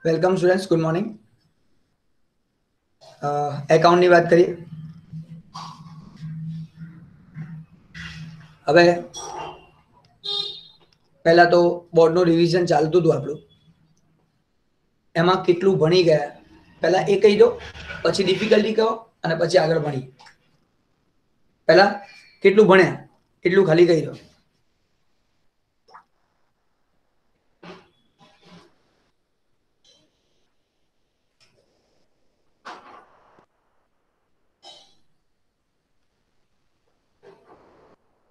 Welcome students, good morning. એકાઉન્ટની વાત કરીએ. હવે પહેલા તો બોર્ડનું રિવિઝન ચાલતું હતું આપણું. એમાં કેટલું ભણી ગયા પહેલા એ કહી દો, પછી ડિફિકલ્ટી કહો અને પછી આગળ ભણી. પહેલા કેટલું ભણ્યા એટલું ખાલી કહી દો.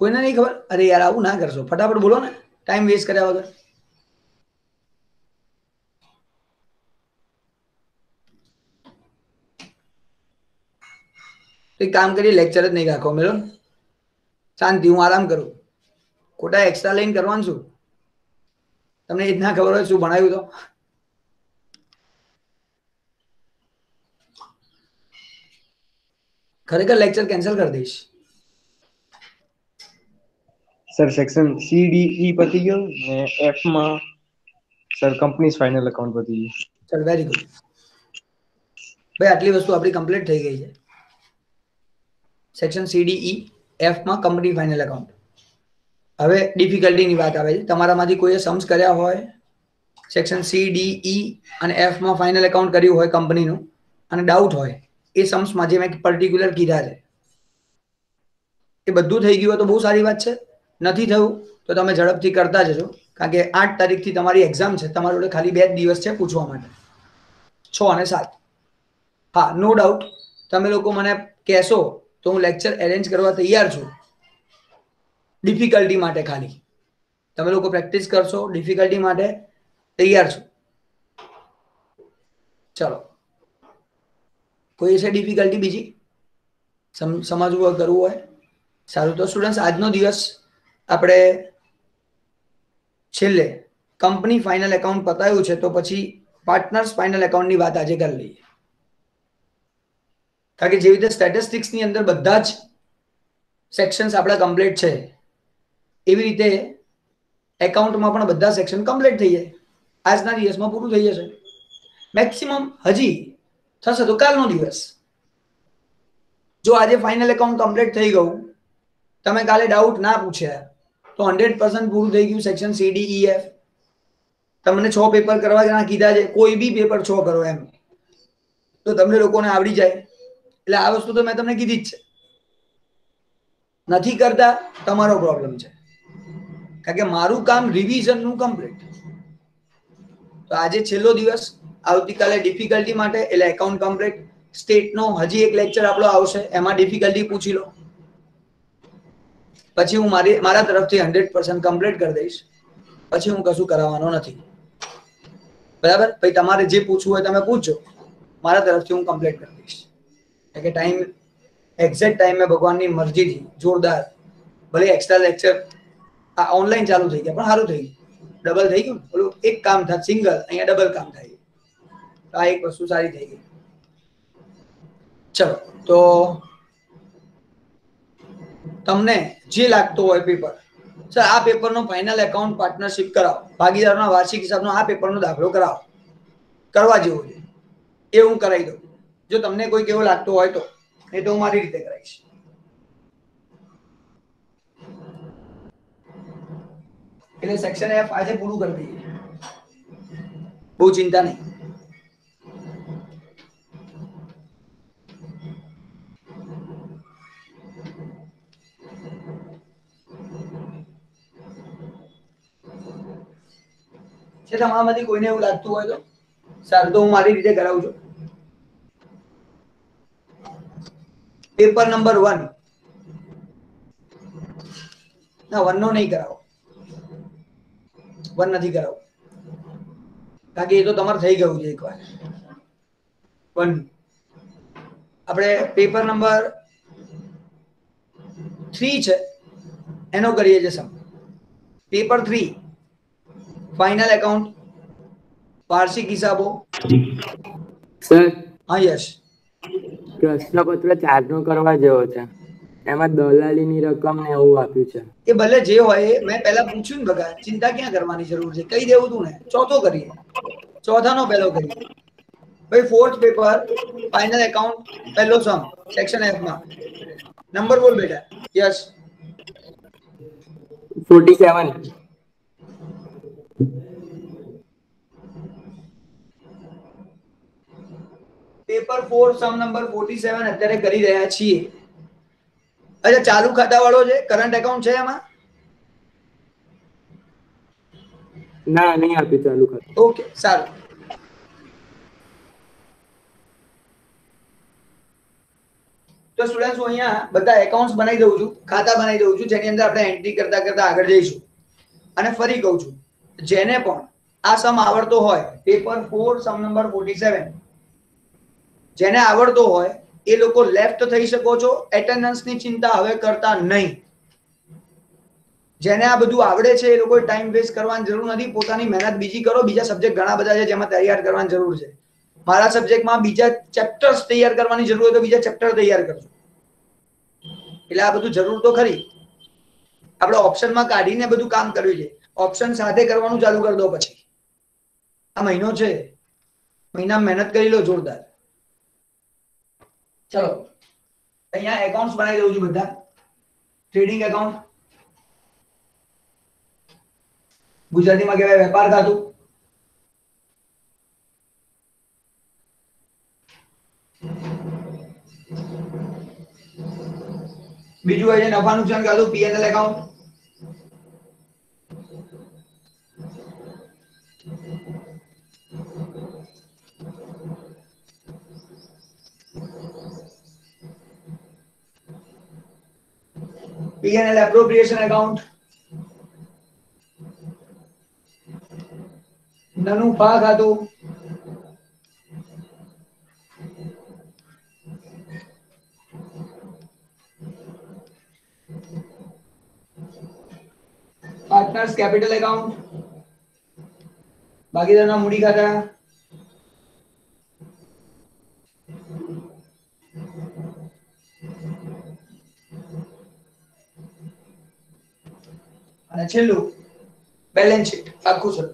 કોઈને નહીં ખબર? અરે યાર, આવું ના કરશો, ફટાફટ બોલો ને, ટાઈમ વેસ્ટ કર્યા વગર. એક કામ કરી, લેક્ચર જ નહીં રાખો મેળો, શાંતિ, હું આરામ કરું. ખોટા એક્સ્ટ્રા લઈને કરવાનું છું? તમને એ જ ના ખબર હોય શું ભણાવ્યું તો? ખરેખર લેક્ચર કેન્સલ કરી દઈશ. Sir section C D E પતી ગયો ને એફ માં સર કંપનીઝ ફાઇનલ એકાઉન્ટ પતી ગયું. ચલ, વેરી ગુડ. ભાઈ આટલી વસ્તુ આપણી કમ્પ્લીટ થઈ ગઈ છે. Section C D E F માં કંપની ફાઇનલ એકાઉન્ટ. હવે ડિફિકલ્ટીની વાત આવે છે. તમારામાંથી કોઈએ સમ્સ કર્યા હોય, સેક્શન સી ડી ઈ અને એફ માં ફાઇનલ એકાઉન્ટ કર્યું હોય કંપનીનું અને ડાઉટ હોય, એ સમ્સમાં જે મેં પર્ટિક્યુલર કીધા છે એ બધું થઈ ગયું હોય તો બહુ સારી વાત છે. નથી થયું તો તમે ઝડપથી કરતા જજો, કારણ કે 8 તારીખથી તમારી એક્ઝામ છે. તમારી જોડે ખાલી 2 દિવસ છે પૂછવા માટે, 6 અને 7. હા, નો ડાઉટ તમે લોકો મને કહેશો તો હું લેક્ચર એરેન્જ કરવા તૈયાર છું. ડિફિકલ્ટી માટે ખાલી તમે લોકો પ્રેક્ટિસ કરશો, ડિફિકલ્ટી માટે તૈયાર છું. ચલો, કોઈ છે ડિફિકલ્ટી બીજી સમજવું હોય, કરવું હોય? સારું, તો સ્ટુડન્ટ્સ આજનો દિવસ આપણે છેલ્લે કંપની ફાઇનલ એકાઉન્ટ પતાવ્યું છે, તો પછી પાર્ટનર્સ ફાઇનલ એકાઉન્ટની વાત આજે કરી લઈએ. કારણ કે જેવી રીતે સ્ટેટિસ્ટિક્સની અંદર બધા જ સેક્શન્સ આપણા કમ્પ્લીટ છે, એવી રીતે એકાઉન્ટમાં પણ બધા સેક્શન કમ્પ્લીટ થઈ જાય. આજના દિવસમાં પૂરું થઈ જશે. મેક્સિમમ હજી થશે તો કાલનો દિવસ. જો આજે ફાઇનલ એકાઉન્ટ કમ્પ્લીટ થઈ ગયું, તમે કાલે ડાઉટ ના પૂછ્યા, તો 100% પૂરું થઈ ગયું section C D E F. તમને 6 પેપર કરવા કીધા છે, કોઈ બી પેપર 6 કરો એમ તો તમને લોકોને આવડી જાય. એટલે આ વસ્તુ તો મેં તમને કીધી જ છે. નથી કરતા તમારો પ્રોબ્લેમ છે, કારણ કે મારું કામ રિવિઝનનું કમ્પ્લીટ. તો આજે છેલ્લો દિવસ, આવતીકાલે ડિફિકલ્ટી માટે, એટલે એકાઉન્ટ કમ્પ્લીટ. સ્ટેટનો હજી એક લેક્ચર આપણો આવશે, એમાં ડિફિકલ્ટી પૂછી લો, પછી હું મારા તરફથી 100% કમ્પ્લીટ કરી દઈશ. પછી હું કશું કરાવવાનો નથી, બરાબર? પછી તમારે જે પૂછવું હોય તમે પૂછજો, મારા તરફથી હું કમ્પ્લીટ કરી દઈશ. એટલે કે ટાઈમ એક્ઝેક્ટ ટાઈમે ભગવાનની મરજીથી જોરદાર. ભલે એક્સ્ટ્રા લેક્ચર આ ઓનલાઈન ચાલુ થઈ ગયા, પણ સારું થઈ ગયું. ડબલ થઈ ગયું, બોલું એક કામ થાય સિંગલ, અહીંયા ડબલ કામ થાય. આ એક વસ્તુ સારી થઈ ગઈ. ચલો, તો તમને જે લાગતો હોય પેપર, સર આ પેપરનો ફાઇનલ એકાઉન્ટ પાર્ટનરશિપ કરાવો, ભાગીદારોના વાર્ષિક હિસાબનો આ પેપરનો દાખલો કરાવો, કરવા જેવો છે એ હું કરાવી દઉં. જો તમને કોઈ કેવો લાગતો હોય તો, નહીં તો હું મારી રીતે કરાવીશ. એટલે સેક્શન એફ આજે પૂરું કરી દઈએ, બહુ ચિંતા નહીં. છે તમારામાંથી કોઈને એવું લાગતું હોય તો સારું, તો હું મારી રીતે કરાવું છું. પેપર નંબર 1 ના, 1 નો નહીં કરાવો, 1 નથી કરાવો, કારણ કે એ તો તમારે થઈ ગયું છે એકવાર. 1 આપણે પેપર નંબર 3 છે એનો કરીએ છીએ સમ. પેપર 3 ફાઇનલ એકાઉન્ટ, વાર્ષિક હિસાબો. સર, હા યશ, પ્રશ્નપત્ર 4 નો કરવા જેવો છે. એમાં દલાલીની રકમ ને એવું આપ્યું છે. એ ભલે જે હોય, મેં પહેલા પૂછ્યું ને બગા, ચિંતા ક્યાં કરવાની જરૂર છે, કહી દેવું તું ને. ચોથો કરીએ, ચોથાનો પહેલો કરીએ ભાઈ. ફોર્થ પેપર ફાઇનલ એકાઉન્ટ પહેલો સમ સેક્શન એફ માં નંબર બોલ બેટા. યસ 47. પેપર 4 સમ નંબર 47 અત્યારે કરી રહ્યા છીએ. અચ્છા, ચાલુ ખાતા વાળો છે, કરંટ એકાઉન્ટ છે એમાં? ના, નહીં આપ્યું ચાલુ ખાતું. ઓકે, સારું. તો સ્ટુડન્ટ્સ હું અહીંયા બધા એકાઉન્ટ્સ બનાવી દઉં છું, ખાતા બનાવી દઉં છું, જેની અંદર આપણે એન્ટ્રી કરતા કરતા આગળ જઈશું. અને ફરી કહું છું, જેને પણ આ સમ આવડતો હોય, પેપર 4 સમ નંબર 47 જેને આવડતો હોય એ લોકો લેફ્ટ થઈ શકો છો. એટેન્ડન્સ ની ચિંતા હવે કરતા નહીં. જેને આ બધું આવડે છે એ લોકો ટાઈમ વેસ્ટ કરવાની જરૂર નથી. પોતાની મહેનત બીજી કરો. બીજા સબ્જેક્ટ ઘણા બધા છે જેમાં તૈયાર કરવાની જરૂર છે. મારા સબ્જેક્ટમાં બીજા ચેપ્ટર્સ તૈયાર કરવાની જરૂર હોય તો બીજા ચેપ્ટર તૈયાર કરજો. એટલે આ બધું જરૂર તો ખરી. આપણે ઓપ્શનમાં કાઢીને બધું કામ કરવું છે. ઓપ્શન સાથે કરવાનું ચાલુ કરી દો. પછી આ મહિનો છે, મહિના મહેનત કરી લો જોરદાર. ચલો, અહીંયા એકાઉન્ટ્સ બનાવી દઉં છું બધા. ટ્રેડિંગ એકાઉન્ટ, ગુજરાતીમાં કહેવાય વેપાર ખાતું. બીજું હોય છે નફા નુકસાન ખાતું, P&L account. P&L appropriation account, નફા ખાતું, પાર્ટનર્સ કેપિટલ એકાઉન્ટ, ભાગીદારના મૂડી ખાતા, અને છેલ્લું બેલેન્સ શીટ આખું સર.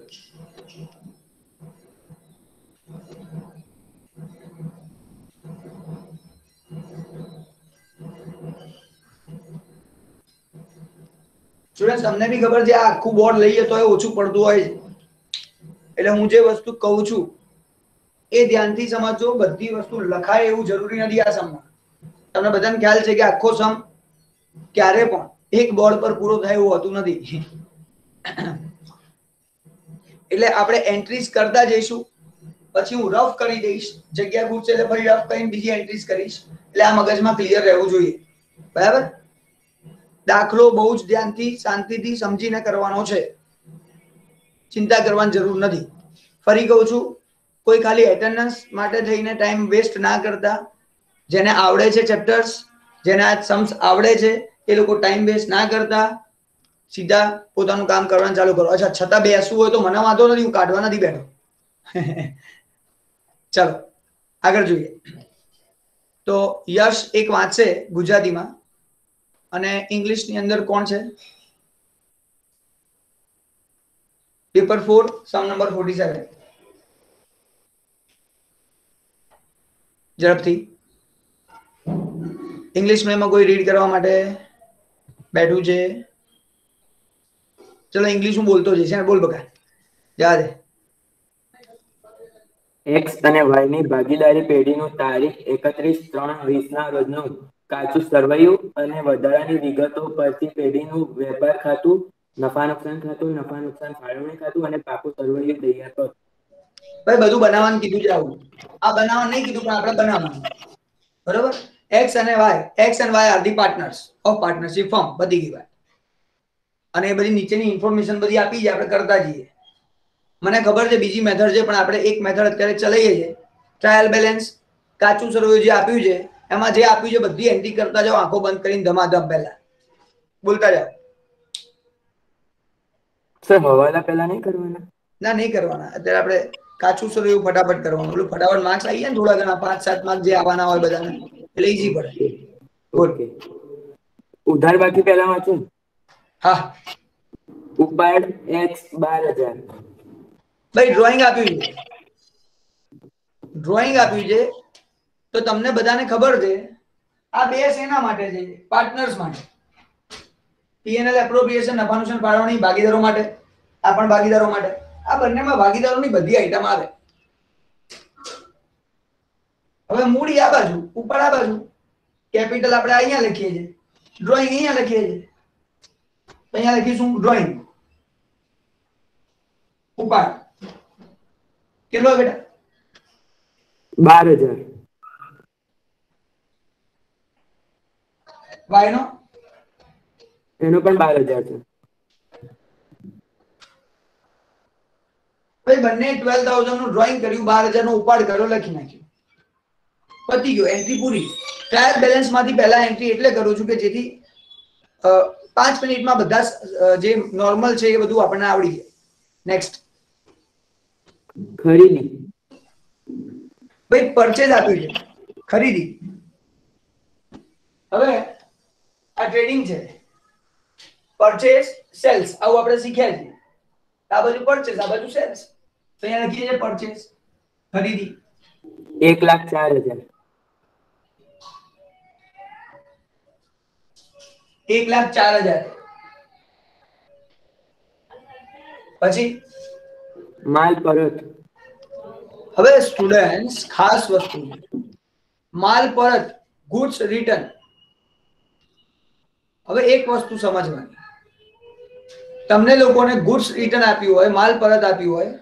સ્ટુડન્ટ તમને બી ખબર છે આ આખું બોર્ડ લઈએ તો એ ઓછું પડતું હોય છે. એટલે હું જે વસ્તુ કહું છું એ ધ્યાનથી સમજજો. બધી વસ્તુ લખાય એવું જરૂરી નથી આ સમમાં. તમને બધાને ખ્યાલ છે કે આખો સમ ક્યારે પણ એક બોર્ડ પર પૂરો થાય એવું હોતું નથી. એટલે આપણે એન્ટ્રીઝ કરતા જઈશું. પછી હું રફ કરી દઈશ. જગ્યા પૂછશે એટલે ફરી રફ કરીને બીજી એન્ટ્રીઝ કરીશ. એટલે આ મગજમાં ક્લિયર રહેવું જોઈએ. બરાબર? દાખલો બહુ જ ધ્યાનથી શાંતિથી સમજીને કરવાનો છે. ચિંતા કરવાની જરૂર નથી. ફરી કહું છું, કોઈ ખાલી એટેન્ડન્સ માટે થઈને ટાઈમ વેસ્ટ ના કરતા. જેને આવડે છે ચેપ્ટર્સ, જેને આ सम्स આવડે છે એ લોકો ટાઈમ વેસ્ટ ના કરતા સીધા પોતાનું કામ કરવાનું ચાલુ કરો. અચ્છા, છતાં બેસવું હોય તો મને વાંધો નથી, હું કાઢવા નથી બેઠો. ચાલો આગળ જોઈએ. તો યશ એક વાંચશે ગુજરાતીમાં અને ઇંગ્લિશ ની અંદર કોણ છે? પેપર 4 સમ નંબર 47 ઝડપથી. ઇંગ્લિશ માં કોઈ રીડ કરવા માટે બેઠું છે? ચલો ઇંગ્લિશ હું બોલતો જઈશ. બોલ બકા, જા દે. એક્સ અને વાય ની ભાગીદારી પેઢીનું તારીખ 31/3/20 ના રોજનું કાચું સરવૈયું અને વધારાની વિગતો પરથી પેઢીનું વેપાર ખાતું, નફા નુકસાન ખાતું, નફા નુકસાન ફાળવણી ખાતું અને પાકું સરવૈયું તૈયાર કરો. ભાઈ બધું બનાવવાનું કીધું છે. આવું આ બનાવવાનું નહીં કીધું, પણ આપણે બનાવવાનું. બરોબર? એક્સ અને Y are the partners of partnership firm. બધી ગઈ વાત. અને એ બધી નીચેની ઇન્ફોર્મેશન બધી આપી છે, આપણે કરતા જઈએ. મને ખબર છે બીજી મેથડ છે, પણ આપણે એક મેથડ અત્યારે ચલાવીએ છીએ. ટ્રાયલ બેલેન્સ, કાચું સરવૈયું જે આપ્યું છે એમાં જે આપ્યું છે બધી એન્ટ્રી કરતા જાઓ, આંખો બંધ કરીને ધમાધમ. પહેલા બોલતા જાઓ. સર હવાલા પહેલા નહીં કરવાના? ના, નહીં કરવાના. અત્યારે આપણે કાચું સરવૈયું ફટાફટ કરવાનું. એટલે ફટાફટ માર્ક્સ આવી જાય ને, થોડા ઘણા 5-7 માર્ક જે આવવાના હોય બધાને, એટલે ઈઝી પડે. ઓકે. ઉધાર બાકી પહેલા વાંચું. હા, ઉપાડ x 12,000. ભાઈ ડ્રોઈંગ આપ્યું છે. ડ્રોઈંગ આપ્યું છે તો તમને બધાને ખબર છે આ બે શેના માટે છે? પાર્ટનર્સ માટે. P&L એપ્રોપ્રિએશન નફા નુકસાન ફાળવણી ભાગીદારો માટે, આ પણ ભાગીદારો માટે. આ બંનેમાં ભાગીદારોની બધી આઈટમ આવે. હવે મૂડી આ બાજુ, ઉપર આ બાજુ. કેપિટલ આપણે અહીંયા લખીએ છીએ, ડ્રોઈંગ અહીંયા લખીએ છીએ. અહીંયા લખીશું ડ્રોઈંગ. ઉપાડ કેટલો બેટા? 12,000. વાય નો એનો પણ 12,000 છે. ભાઈ બંને 12,000 નું ડ્રોઈંગ કર્યું, 12,000 નો ઉપાડ કર્યો, લખી નાખ્યું, પતી ગયો, એન્ટ્રી પૂરી. ટ્રાયલ બેલેન્સ માંથી પહેલા એન્ટ્રી એટલે કરું છું કે જેથી 5 મિનિટમાં બધા જે નોર્મલ છે એ બધું આપણને આવડી જાય. નેક્સ્ટ ખરીદી. ભાઈ પરચેઝ આપ્યું છે, ખરીદી. હવે આ ટ્રેડિંગ છે, પરચેઝ સેલ્સ આવું આપણે શીખ્યા છીએ. આ બાજુ પરચેઝ, આ બાજુ સેલ્સ. તો અહીંયા લખીએ છીએ પરચેઝ, ખરીદી. 1,04,000. 1,04,000. પછી માલ પરત. હવે સ્ટુડન્ટ્સ ખાસ વસ્તુ, માલ પરત, ગુડ્સ રિટર્ન. હવે એક વસ્તુ સમજવાની, તમને લોકોને ગુડ્સ રિટર્ન આપ્યું હોય, માલ પરત આપ્યું હોય,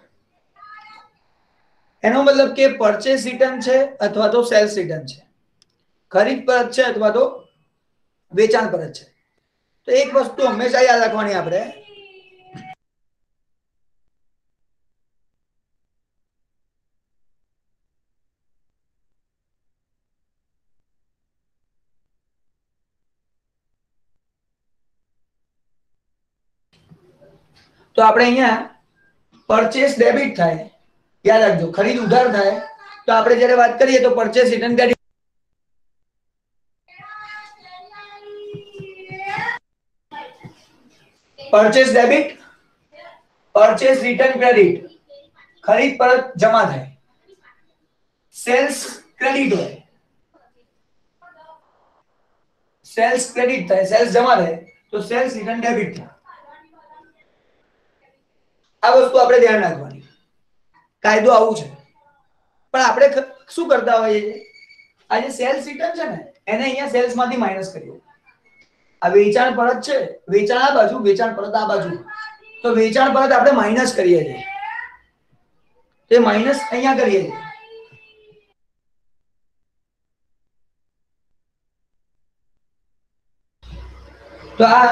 એનો મતલબ કે પરચેસ રિટર્ન છે અથવા તો સેલ્સ રિટર્ન છે, ખરીદ પરત છે અથવા તો વેચાણ પરત છે. તો એક વસ્તુ હંમેશા યાદ રાખવાની આપણે, તો આપણે અહીંયા પરચેસ ડેબિટ થાય, યાદ રાખજો. ખરીદ ઉધાર થાય તો આપણે જ્યારે વાત કરીએ તો purchase return credit. Purchase debit, purchase return credit. ખરીદ પરત જમા થાય. સેલ્સ ક્રેડિટ હોય, સેલ્સ ક્રેડિટ થાય, સેલ્સ જમા થાય તો સેલ્સ રિટર્ન ડેબિટ થાય. આ વસ્તુ આપણે ધ્યાન રાખવાની. કાયદો આવું છે. પણ આપણે શું કરતા હોઈએ છીએ, આ જે સેલ્સ રિટર્ન છે ને એને અહીંયા સેલ્સ માંથી માઈનસ કરીએ. આ વેચાણ પરત છે, વેચાણ આ બાજુ, વેચાણ પરત આ બાજુ. તો વેચાણ પરત આપણે માઈનસ કરીએ છીએ, તે માઈનસ અહીંયા કરીએ છીએ. તો આ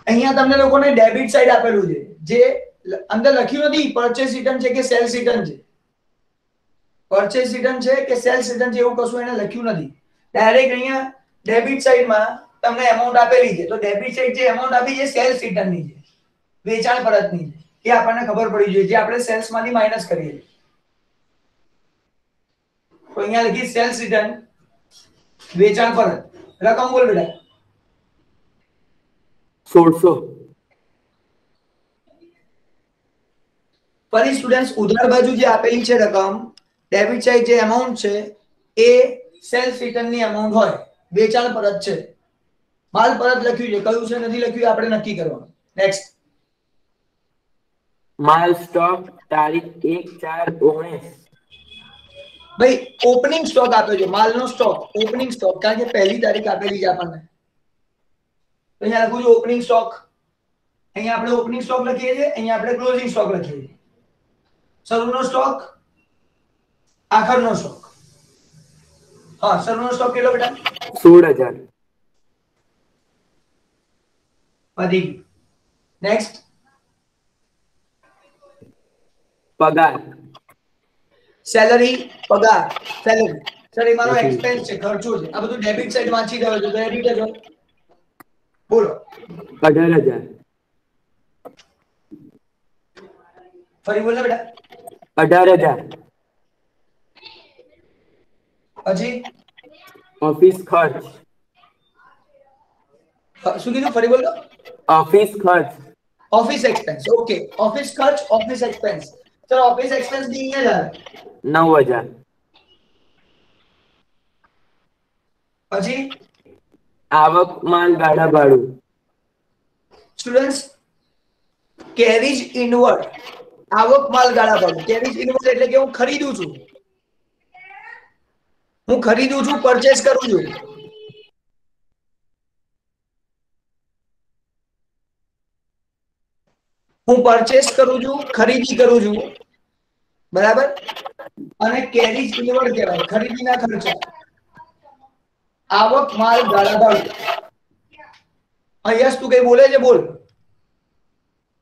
અહીંયા તમને લોકોને ડેબિટ સાઈડ આપેલું છે, જે અંદર લખ્યું નથી પરચેસ રિટર્ન છે કે સેલ્સ રિટર્ન છે. પરચેસ રિટર્ન છે કે સેલ્સ રિટર્ન છે એવું કશું એને લખ્યું નથી. ડાયરેક્ટ અહીંયા ડેબિટ સાઈડમાં તમને એમાઉન્ટ આપેલી છે. તો ડેબિટ સાઈડ જે એમાઉન્ટ આપી છે સેલ્સ રિટર્નની છે, વેચાણ પરતની છે. એ આપણને ખબર પડી જોઈએ, જે આપણે સેલ્સ માંથી માઈનસ કરીએ. તો અહીંયા લખી સેલ્સ રિટર્ન, વેચાણ પરત. રકમ બોલ બેટા. 1,600. ફરી સ્ટુડન્ટ્સ ઉધાર બાજુ જે આપેલી છે રકમ, ડેબિટ સાઈડ જે એમાઉન્ટ છે એ સેલ્સ રિટર્નની એમાઉન્ટ હોય, વેચાણ પરત છે. માલ પરત લખ્યું છે, કયું છે નથી લખ્યું આપણે નક્કી કરવાનું. નેક્સ્ટ માલ સ્ટોક તારીખ 1/4/19. ભાઈ ઓપનિંગ સ્ટોક આપ્યો છે, માલનો સ્ટોક, ઓપનિંગ સ્ટોક, કારણ કે પહેલી તારીખ આપેલી છે આપણને. તો અહીંયા લખું છું ઓપનિંગ સ્ટોક. અહીંયા આપણે ઓપનિંગ સ્ટોક લખીએ છીએ, અહીંયા આપણે ક્લોઝિંગ સ્ટોક લખીએ છીએ. શરૂનો સ્ટોક, આખરનો સ્ટોક. હા, શરૂનો સ્ટોક કેટલો બેટા? 16,000. વધી. નેક્સ્ટ પગાર. સેલરી, પગાર, સેલરી. સર એ મારો એક્સપેન્સ છે, ખર્ચો છે. આ બધું ડેબિટ સાઈડ વાંચી ગયો છો તો ડેબિટ જ હોય. બોલો 18,000. ફરી બોલો બેટા. 18,000. પછી ઓફિસ ખર્ચ. શું કીધું? ફરી બોલો. ઓફિસ ખર્ચ. Office expense. ઓકે, ઓફિસ ખર્ચ, office expense. Sir office expense બી અહીંયા જ આવે 9,000. પછી આવક માલ ગાડા ભાડું સ્ટુડન્ટ્સ કેરીજ ઇનવર્ડ આવક માલ ગાળા ભાડું કેરીજ ઇનવર્ડ એટલે કે હું ખરીદું છું પરચેસ કરું છું હું પરચેસ કરું છું ખરીદી કરું છું બરાબર અને કેરીજ ઇનવર્ડ કહેવાય ખરીદીના ખર્ચા આવક માલ ગાળા ભાડું અહીંયા તું કઈ બોલે છે બોલ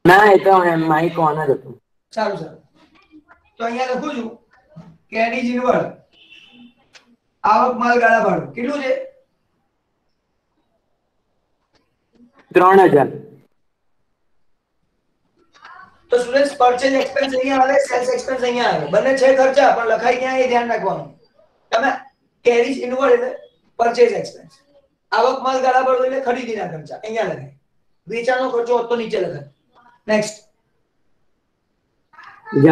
ના એ તો માઇક ઓન જ હતું સારું તો અહીંયા લખું છું કેરીજ ઇનવર્ડ આવક માલ ગાળા ભાડું કેટલું છે 3,000. તો સ્ટુડન્ટ્સ પરચેજ એક્સપેન્સ અહીંયા આવે સેલ્સ એક્સપેન્સ અહીંયા આવે બંને છે ખર્ચા પણ લખાઈ ક્યાં એ ધ્યાન રાખવાનું તમે કેરીજ ઇનવર્ડ એટલે પરચેજ એક્સપેન્સ આવક માલ ગાળા ભાડું એટલે ખરીદીના ખર્ચા અહીંયા લખાય વેચાણનો ખર્ચો હોત તો નીચે લખાય નેક્સ્ટ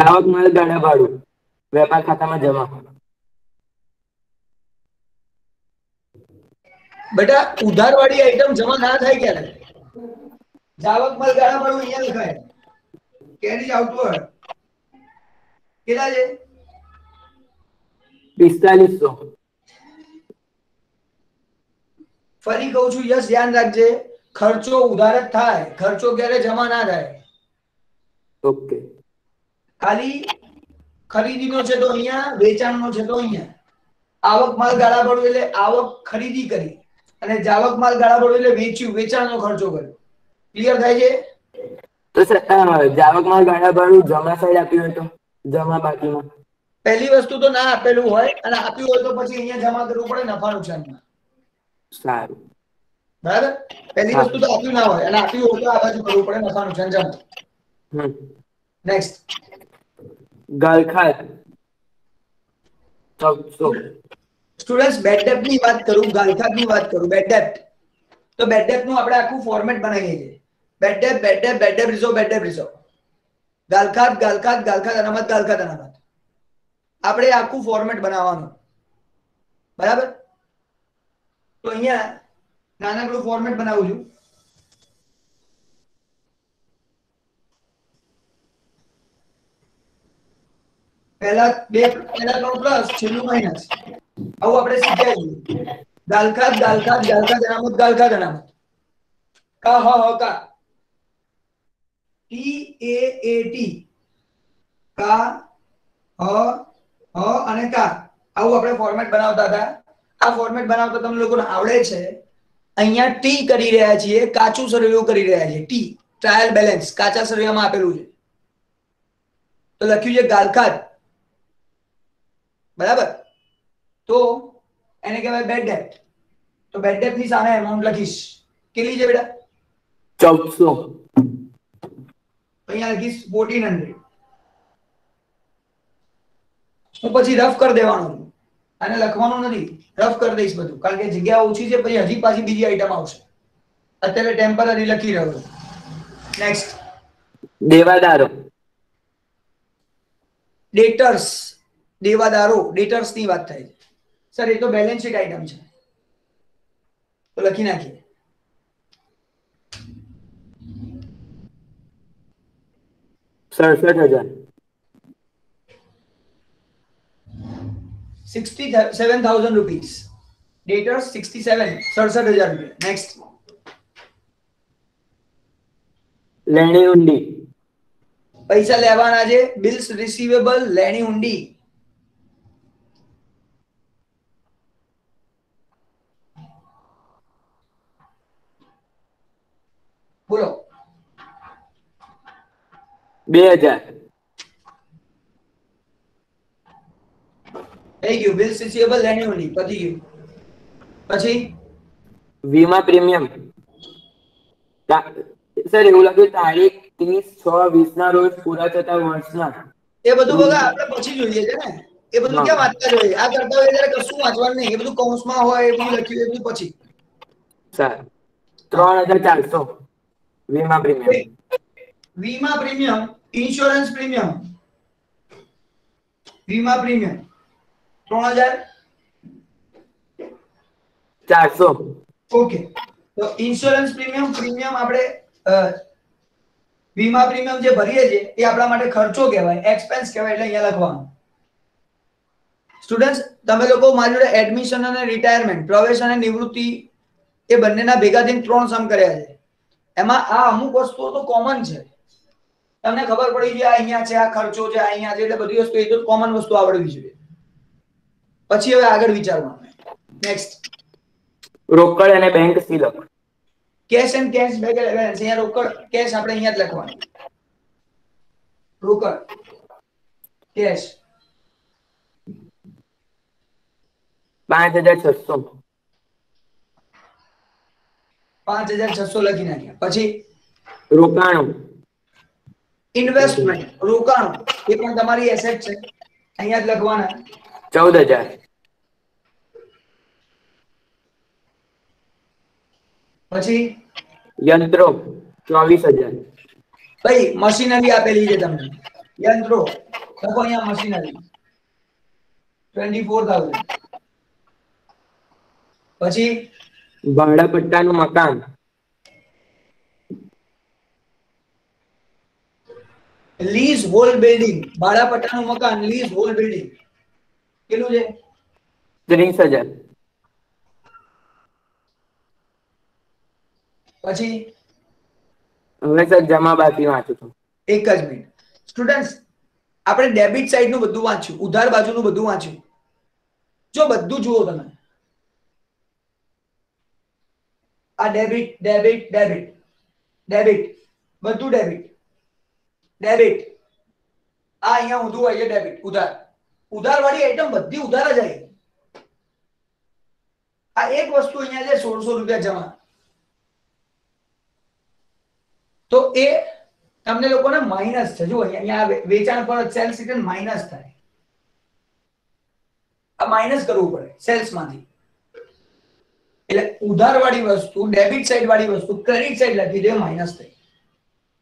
આવક માલ ગાડા ભાડું વેપાર ખાતામાં જમા બેટા ઉધારવાળી આઈટમ જમા ના થાય ક્યારે આવક માલ ગાળા ભાડું અહીંયા લખાય કેરીજ આઉટવર્ડ કેટલા છે 4,500. ફરી કહું છું યસ ધ્યાન રાખજે ખર્ચો ઉધાર જ થાય ખર્ચો ક્યારે જમા ના થાય ઓકે ખાલી ખરીદીનો છે તો અહીંયા વેચાણનો છે તો અહીંયા આવક માલ ગાળા ભાડું એટલે આવક ખરીદી કરી અને જાવક માલ ગાળા ભાડું એટલે વેચ્યું વેચાણનો ખર્ચો કર્યો ક્લિયર થાય છે તો સર જાવક માલ ગાડા ભાડું જમા સાઈડ આપ્યું હોય તો જમા બાકીમાં પહેલી વસ્તુ તો ના આપેલું હોય અને આપ્યું હોય તો પછી અહીંયા જમા કરવું પડે નફા નુકસાનમાં સારું બરાબર પહેલી વસ્તુ તો આપ્યું ના હોય અને આપ્યું હોય તો આ બાજુ કરવું પડે નફા નુકસાન જમા નેક્સ્ટ ગાલખાત 1,400. સ્ટુડન્ટ્સ બેડ ડેપ્ટ ની વાત કરું ગાલખાત ની વાત કરું બેડ ડેપ્ટ તો બેડ ડેપ્ટ નું આપણે આખું ફોર્મેટ બનાવીએ છીએ બેડ ડેપ્ટ રિઝર્વ ગાલખાત અનામત આપણે આખું ફોર્મેટ બનાવવાનું બરાબર તો અહીંયા નાનકડું ફોર્મેટ બનાવું છું પહેલા ત્રણ પ્લસ છેલ્લું માઇનસ આવું આપણે શીખ્યા છીએ ગાલખાત અનામત કા હ કા TAAT કા હ અને કા આવું આપણે ફોર્મેટ બનાવતા હતા આ ફોર્મેટ બનાવતા તમને લોકોને આવડે છે અહીંયા ટી કરી રહ્યા છીએ કાચું સર્વેયું કરી રહ્યા છીએ ટી ટ્રાયલ બેલેન્સ કાચા સર્વેમાં આપેલું છે તો લખ્યું છે ગાલખાત બરાબર તો એને કહેવાય બેડ ડેપ્ટ તો બેડ ડેપ્ટ ની સામે અમાઉન્ટ લખીશ કેટલી છે બેટા 1,400. અહીંયા લખીશ 1,400 હું પછી રફ કરી દેવાનું આને લખવાનું નથી રફ કરી દઈશ બધું કારણ કે જગ્યા ઓછી છે પછી હજી પાછી બીજી આઈટમ આવશે અત્યારે ટેમ્પરરી લખી રહ્યો છું નેક્સ્ટ દેવાદારો ડેટર્સ ની વાત થાય છે સર એ તો બેલેન્સ શીટ આઈટમ છે તો લખી નાખીએ ₹67,000. 67,000 rupees debtors 67,000 રૂપિયા નેક્સ્ટ લેણી ઊંડી પૈસા લેવાના છે બિલ્સ રિસીવેબલ લેણી ઊંડી બોલો 2,000. થઈ ગયું બિલ્સ રિસીવેબલ લેણી ઊંડી પતી ગયું પછી વીમા પ્રીમિયમ સર એવું લાગ્યું તારીખ 30/6/20 ના રોજ પૂરા થતા વર્ષના એ બધું બગા આપણે પછી જોઈએ છે ને એ બધું કેમ વાંચતા જોઈએ આ કરતા હોય ત્યારે કશું વાંચવાનું નહીં એ બધું કૌંસમાં હોય એ બધું લખ્યું એ બધું પછી સર 3,400 વીમા પ્રીમિયમ ઇન્સ્યોરન્સ પ્રીમિયમ વીમા પ્રીમિયમ 400 ઓકે, તો ઇન્સ્યોરન્સ પ્રીમિયમ આપણે વીમા પ્રીમિયમ જે ભરીએ છીએ એ આપણા માટે ખર્ચો કહેવાય, એક્સપેન્સ કહેવાય, એટલે અહીંયા લખવાનું. સ્ટુડન્ટ્સ, તમે લોકો મારી જોડે એડમિશન અને રિટાયરમેન્ટ, પ્રવેશ અને નિવૃત્તિ એ બંનેના ભેગા થઈને 3 સમ કર્યા છે. એમાં આ અમુક વસ્તુઓ તો કોમન છે, તમને ખબર પડી ગઈ આ અહીંયા છે, આ ખર્ચો છે, આ અહીંયા છે, એટલે બધી વસ્તુ એ તો કોમન વસ્તુ આવડવી જોઈએ. પછી હવે આગળ વિચારવાનું. નેક્સ્ટ, રોકડ અને બેંક સિલક. Cash and cash bank balance. અહીંયા રોકડ કેશ આપણે અહીંયા જ લખવાનું. રોકડ કેશ 5600. 5600 લખી નાખ્યા. પછી રોકાણું. ઇન્વેસ્ટમેન્ટ, રોકાણ એ પણ તમારી એસેટ છે, અહીંયા જ લખવાના. 14000. પછી યંત્રો 24000. ભાઈ મશીનરી આપેલી છે તમને, યંત્રો લખો અહીંયા મશીનરી 24000. પછી ભાડા પટ્ટાનું મકાન લીઝ હોલ બિલ્ડિંગ, ભાડા પટ્ટાનું મકાન લીઝ હોલ બિલ્ડિંગ કેટલું છે? 30000. પછી હવે સર જમા બાકી વાંચું છું. એક જ મિનિટ સ્ટુડન્ટ્સ, આપણે ડેબિટ સાઈડ નું બધું વાંચ્યું, ઉધાર બાજુનું બધું વાંચ્યું. જો બધું જુઓ તમે, આ ડેબિટ ડેબિટ ડેબિટ ડેબિટ બધું ડેબિટ ડેબિટ, આ અહીંયા ઊંધું હોય છે ડેબિટ, ઉધાર, ઉધાર વાળી આઈટમ બધી ઉધાર જ આવી. આ એક વસ્તુ અહીંયા છે 1600 રૂપિયા જમા, તો એ તમને લોકોને માઇનસ છે. જો અહીંયા વેચાણ પર સેલ્સ રિટર્ન માઇનસ થાય, આ માઇનસ કરવું પડે સેલ્સ માંથી. એટલે ઉધાર વાળી વસ્તુ, ડેબિટ સાઈડ વાળી વસ્તુ ક્રેડિટ સાઈડ લખી દે, માઇનસ થઈ.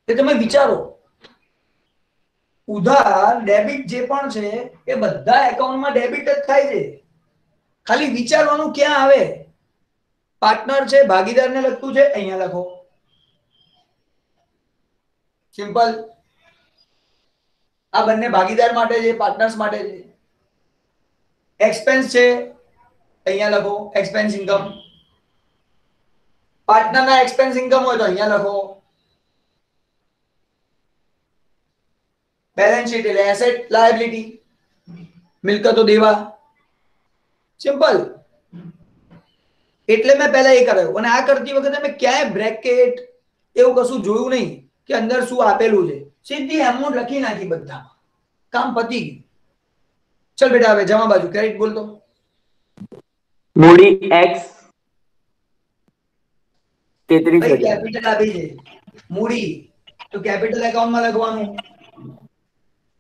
એ તમે વિચારો, ઉધાર ડેબિટ જે પણ છે એ બધા એકાઉન્ટમાં ડેબિટ જ થાય છે. ખાલી વિચારવાનું ક્યાં આવે, પાર્ટનર છે, ભાગીદારને લગતું છે, અહીંયા લખો, સિમ્પલ. આ બંને ભાગીદાર માટે છે, પાર્ટનર્સ માટે છે. એક્સપેન્સ છે, અહીંયા લખો એક્સપેન્સ ઇન્કમ. પાર્ટનરના એક્સપેન્સ ઇન્કમ હોય તો અહીંયા લખો. બેલેન્સ શીટ એટલે એસેટ લાયબિલિટી, મિલકતો દેવા, સિમ્પલ. એટલે મેં પહેલા એ કરાયું, અને આ કરતી વખતે મેં ક્યાંય બ્રેકેટ એવું કશું જોયું નહીં કે અંદર શું આપેલું છે, સીધી એમાઉન્ટ લખી નાખી બધામાં, કામ પતી ગયું. ચલ બેટા હવે જમા બાજુ ક્રેડિટ બોલતો. મૂડી X 33000. કેપિટલ આપી છે મૂડી, તો કેપિટલ એકાઉન્ટમાં લખવાનું.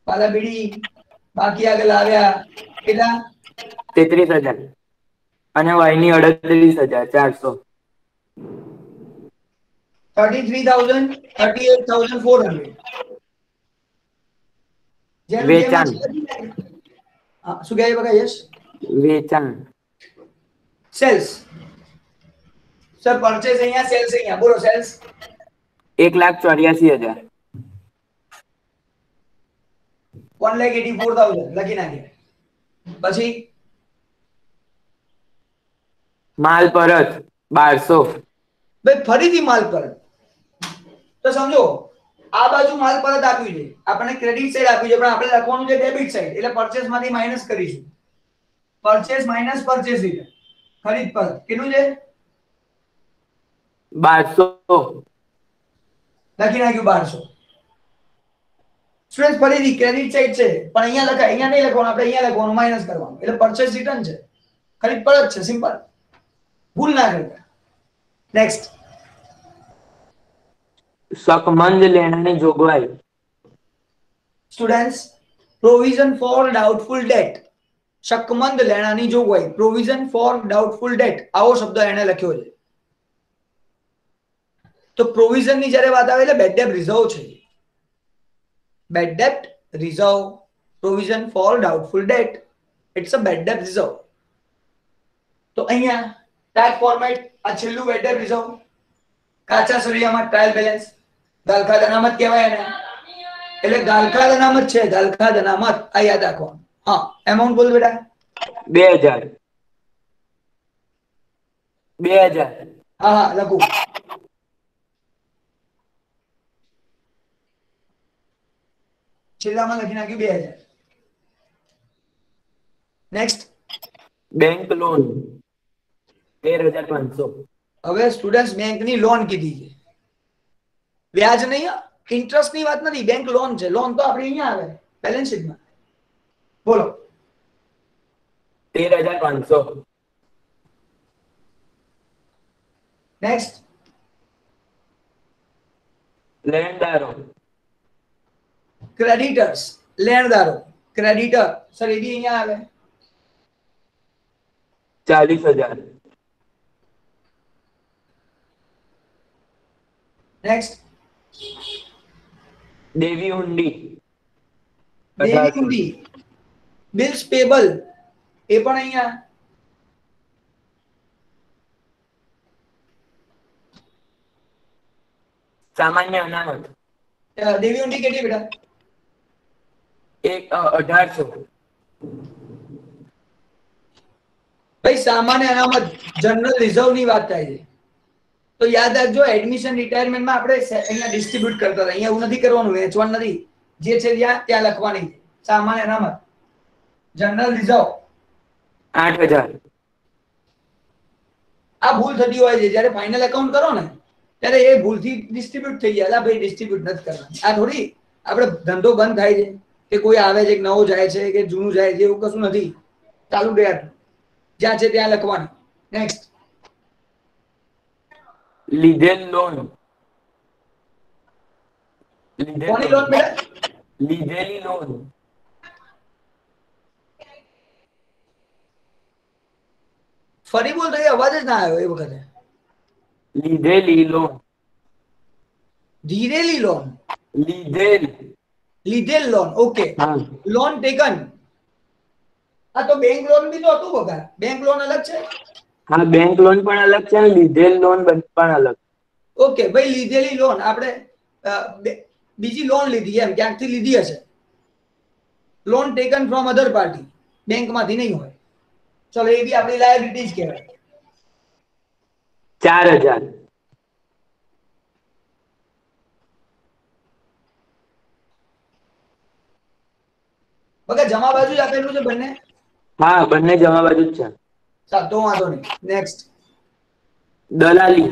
પાલા બીડી બાકી આગળ આવ્યા કેટલા? 33000. અને વાયની 38400. 33,000 38,400. વેચાણ. શું કહે બકા? યસ, વેચાણ. સેલ્સ. સર પરચેસ અહીંયા, સેલ્સ અહીંયા, બોલો સેલ્સ 1,84,000. 1,84,000 લખી નાખીએ. પછી માલ પરત 1200. ભાઈ ફરીથી માલ પરત, તો સમજો આ બાજુ માલ પરત આપ્યું છે, આપણને ક્રેડિટ સાઈડ આપ્યું છે, પણ આપણે લખવાનું છે ડેબિટ સાઈડ, એટલે પરચેસ માંથી માઈનસ કરીશું. પરચેસ માઈનસ પરચેસ રિટર્ન, ખરીદ પરત કેટલું છે? 1200. લખી નાખ્યું 1200. સ્ટુડન્ટ ફરીથી ક્રેડિટ સાઈડ છે, પણ અહીંયા લખાય, અહીંયા નહીં લખવાનું, આપણે અહીંયા લખવાનું, માઈનસ કરવાનું, એટલે પરચેસ રિટર્ન છે, ખરીદ પરત છે, સિમ્પલ, ભૂલ ના કરતા. નેક્સ્ટ, શકમંદ લેણાની જોગવાઈ. Students, provision for doubtful debt, શકમંદ લેણાની જોગવાઈ, પ્રોવિઝન ફોર ડાઉટફુલ ડેટ, આવો શબ્દ એને લખ્યો છે. તો પ્રોવિઝન ની જ્યારે વાત આવે એટલે બેડ ડેટ રિઝર્વ છે. Bad debt reserve, provision for doubtful debt. It's a bad debt reserve. તો અહીંયા ટેગ ફોર્મેટ આ છેલ્લું બેડ ડેટ રિઝર્વ કાચા સળિયામાં ટ્રાયલ બેલેન્સ ગાલખાદ અનામત કહેવાય એને એટલે ગાલખાદ અનામત છે ગાલખાદ અનામત આ યાદ રાખો હા એમાઉન્ટ બોલ બેટા 2000 2000 હા હા લખું છેલ્લામાં લખી નાખ્યું 2000 નેક્સ્ટ બેંક લોન 13500 હવે સ્ટુડન્ટ્સ બેંકની લોન કીધી છે વ્યાજ નહીં ઇન્ટરેસ્ટ ની વાત નથી બેંક લોન છે લોન તો આપણે અહીંયા આવે બેલેન્સ શીટમાં બોલો 13500 નેક્સ્ટ લેણદારો ક્રેડિટર્સ લેણદારો ક્રેડિટર સર એ બી અહીંયા આવે 40000 નેક્સ્ટ દેવી હુંડી દેવી હુંડી બિલ્સ પેબલ એ પણ અહીંયા સામાન્ય અનામત દેવી હુંડી કેટલી બેટા 1800 ભાઈ સામાન્ય અનામત જનરલ રિઝર્વ ની વાત થાય છે તો યાદ રાખજો એડમિશન રિટાયરમેન્ટ માં આપણે અહીંયા ડિસ્ટ્રીબ્યુટ કરતા હતા અહીંયા એવું નથી કરવાનું વેચવાનું નથી જે છે ત્યાં લખવાની સામાન્ય અનામત જનરલ રિઝર્વ 8000 આ ભૂલ થતી હોય છે જ્યારે ફાઇનલ એકાઉન્ટ કરો ને ત્યારે એ ભૂલથી ડિસ્ટ્રીબ્યુટ થઈ જાય ભાઈ ડિસ્ટ્રીબ્યુટ નથી કરવાનું આ થોડી આપણે ધંધો બંધ થાય છે કે કોઈ આવે છે નવો જાય છે કે જૂનું જાય છે એવું કશું નથી ચાલુ રહે જ્યાં છે ત્યાં લખવાનું નેક્સ્ટ લીધેલ લોન કોની લોન બેટા લીધેલી લોન ફરી બોલ તો અવાજ જ ના આવ્યો એ વખતે લીધેલી લોન ધીરેલી લોન લીધેલ લોન ઓકે હા લોન ટેકન આ તો બેંક લોન બી તો હતું બગા બેંક લોન અલગ છે હા બેંક લોન પણ અલગ છે અને લીધેલ લોન પણ અલગ ઓકે ભાઈ લીધેલી લોન આપણે બીજી લોન લીધી એમ ક્યાંકથી લીધી હશે loan taken from other party બેંકમાંથી નહીં હોય ચલો એ બી આપણી લાયબિલિટીઝ કહેવાય 4000 બગા જમા બાજુ જ આપેલું છે બંને હા બંને જમા બાજુ જ છે ચાલ તો વાંધો નહીં નેક્સ્ટ દલાલી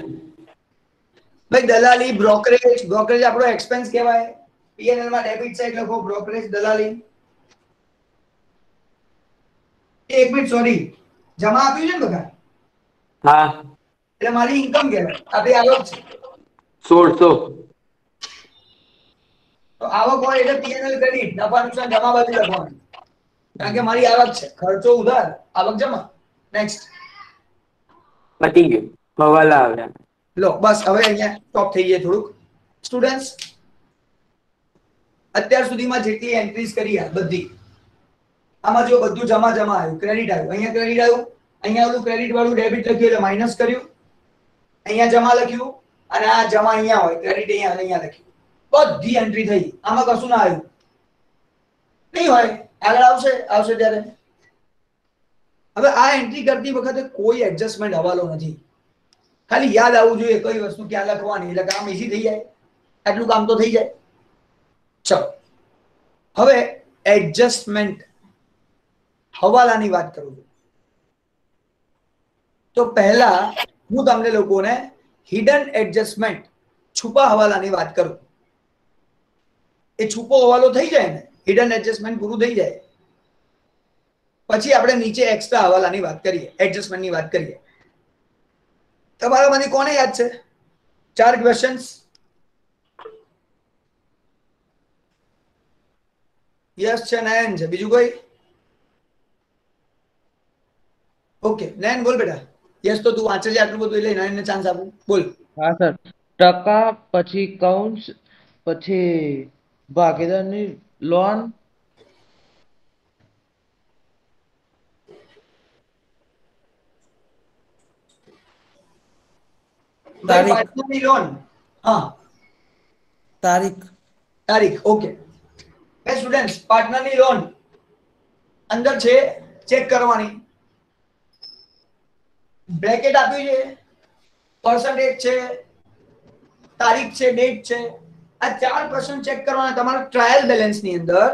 ભાઈ દલાલી બ્રોકરેજ બ્રોકરેજ આપણો એક્સપેન્સ કહેવાય પીએનએલ માં ડેબિટ સાઈડ લખો બ્રોકરેજ દલાલી એક મિનિટ સોરી જમા આપ્યું છે ને બગા હા એટલે મારી ઇન્કમ કહેવાય આપણી આવક છે 1600 તો આવક હોય એટલે પીએનએલ ક્રેડિટ નફા નુકસાન જમા બાજુ લખવાનું કારણ કે મારી આવક છે ખર્ચો ઉધાર આવક જમા નેક્સ્ટ પતી ગયું હવાલા આવ્યા લો બસ હવે અહીંયા સ્ટોપ થઈ જાય થોડુંક સ્ટુડન્ટ્સ અત્યાર સુધીમાં જેટલી એન્ટ્રીઝ કરી આ બધી આમાં જો બધું જમા આવ્યું ક્રેડિટ આવ્યું અહીંયા ક્રેડિટ આવ્યું અહીંયા ઓલું ક્રેડિટ વાળું ડેબિટ લખ્યું એટલે માઇનસ કર્યું અહીંયા જમા લખ્યું અને આ જમા અહીંયા હોય ક્રેડિટ અહીંયા લખ્યું બધી એન્ટ્રી થઈ આમાં કશું ના આવ્યું નહીં હોય આગળ આવશે ત્યારે હવે આ એન્ટ્રી કરતી વખતે કોઈ એડજસ્ટમેન્ટ હવાલો નથી ખાલી યાદ આવવું જોઈએ કઈ વસ્તુ ક્યાં લખવાની એટલે કામ ઈઝી થઈ જાય આટલું કામ તો થઈ જાય ચલો હવે એડજસ્ટમેન્ટ હવાલાની વાત કરું છું તો પહેલા હું તમને લોકોને હિડન એડજસ્ટમેન્ટ છુપા હવાલાની વાત કરું એ છુપો હવાલો થઈ જાય ને હિડન એડજસ્ટમેન્ટ પૂરું થઈ જાય પછી આપણે નીચે એક્સ્ટ્રા હવાલાની વાત કરીએ એડજસ્ટમેન્ટની વાત કરીએ તમારામાંથી કોને યાદ છે 4 ક્વેશ્ચન્સ યસ છે નયન છે બીજું કોઈ ઓકે નયન બોલ બેટા યસ તો તું વાંચે છે આટલું બધું એટલે નયનને ચાન્સ આપું બોલ હા સર ટકા પછી કૌંસ પછી ભાગીદારની લોન ભાઈ તારીખ. પાર્ટનરની લોન, હા તારીખ. તારીખ, ઓકે. એ સ્ટુડન્ટ્સ પાર્ટનરની લોન અંદર છે ચેક કરવાની, બ્રેકેટ આપ્યું છે, પર્સન્ટેજ છે, તારીખ છે, ડેટ છે, આ 4% ચેક કરવાના. તમારા ટ્રાયલ બેલેન્સ ની અંદર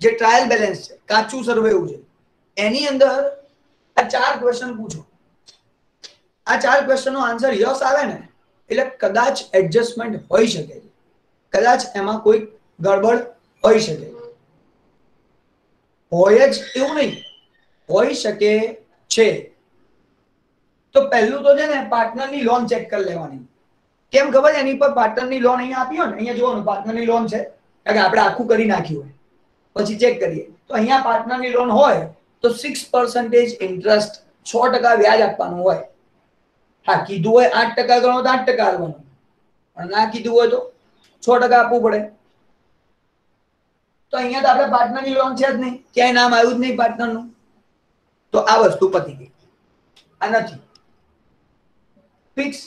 જે ટ્રાયલ બેલેન્સ છે, કાચું સરવૈયું છે, એની અંદર આ 4 ક્વેશ્ચન પૂછો. આ 4 ક્વેશ્ચનનો આન્સર યસ આવે ને એટલે કદાચ એડજસ્ટમેન્ટ હોઈ શકે છે, કદાચ એમાં કોઈ ગડબડ હોઈ શકે, હોય જ એવું નહીં, હોઈ શકે છે. તો પહેલું તો છે ને પાર્ટનરની લોન ચેક કરી લેવાની. કેમ ખબર? એની પર પાર્ટનરની લોન અહીંયા આપી હોય ને, અહીંયા જોવાનું પાર્ટનરની લોન છે, કારણ કે આપણે આખું કરી નાખ્યું હોય પછી ચેક કરીએ તો અહીંયા પાર્ટનરની લોન હોય તો 6% ઇન્ટરેસ્ટ, 6% વ્યાજ આપવાનું હોય. હા, કીધું હોય 8% ગણો તો 8% આપવાનું, પણ ના કીધું હોય તો 6% આપવું પડે. તો અહીંયા તો આપણે પાર્ટનરની લોન છે જ નહીં, ક્યાંય નામ આવ્યું જ નહીં પાર્ટનરનું, તો આ વસ્તુ પતી ગઈ. આ નથી ફિક્સ.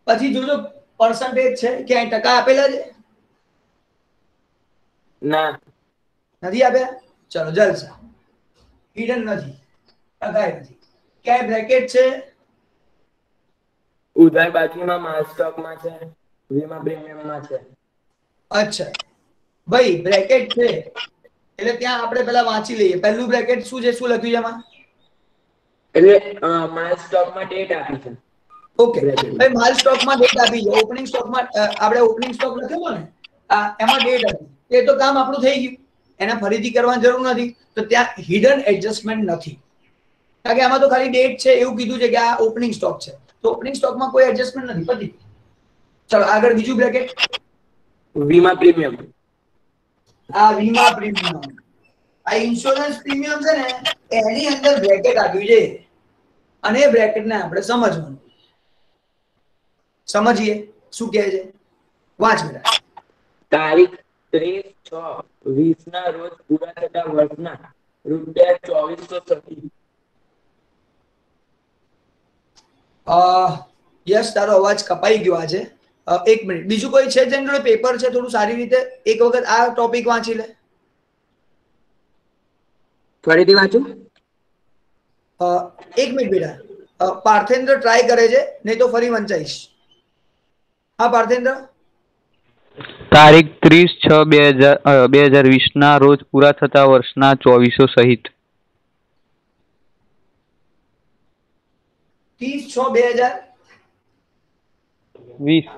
પછી જોજો પર્સન્ટેજ છે, ક્યાંય ટકા આપેલા છે? ના. નથી આપ્યા? ચલો જલસા. હિડન નથી, ટકાય નથી. ક્યાંય બ્રેકેટ છે? ઉધાર બાકીમાં માલ સ્ટોકમાં છે, વીમા પ્રીમિયમમાં છે. અચ્છા ભાઈ, બ્રેકેટ છે એટલે ત્યાં આપણે પેલા વાંચી લઈએ. પહેલું બ્રેકેટ શું છે, શું લખ્યું છે એમાં? એટલે માલ સ્ટોકમાં ડેટ આપી છે. ઓકે ભાઈ, માલ સ્ટોકમાં ડેટ આપી છે. ઓપનિંગ સ્ટોકમાં આપણે ઓપનિંગ સ્ટોક લખેલો ને, એમાં ડેટ હતી, એ તો કામ આપણું થઈ ગયું, એને ફરીથી કરવાની જરૂર નથી. તો ત્યાં હિડન એડજસ્ટમેન્ટ નથી, કારણ કે આમાં તો ખાલી ડેટ છે એવું કીધું છે કે આ ઓપનિંગ સ્ટોક છે, તો ઓપનિંગ સ્ટોકમાં કોઈ એડજસ્ટમેન્ટ નથી, પતી. ચલો આગળ બીજું બ્રેકેટ, વીમા પ્રીમિયમ. આ વીમા પ્રીમિયમ, આ ઇન્સ્યોરન્સ પ્રીમિયમ છે ને, એની અંદર બ્રેકેટ આપ્યું છે અને એ બ્રેકેટને આપણે સમજવાનું. સમજીએ શું કહે છે, વાંચ બેટા. તારીખ 30/6/20 ના રોજ પૂરા થતા વર્ષના ₹2430. યસ, તારો અવાજ કપાઈ ગયો આજે. એક મિનિટ, બીજું કોઈ છે જેની જોડે પેપર છે? થોડું સારી રીતે એક વખત આ ટોપિક વાંચી લે. ફરીથી વાંચું? એક મિનિટ બેટા, પાર્થેન્દ્ર ટ્રાય કરે છે, નહીં તો ફરી વંચાઈશ. હા પાર્થેન્દ્ર. તારીખ 30/6/2020 ના રોજ પૂરા થતા વર્ષના 2400 સહિત. 30/6/2020.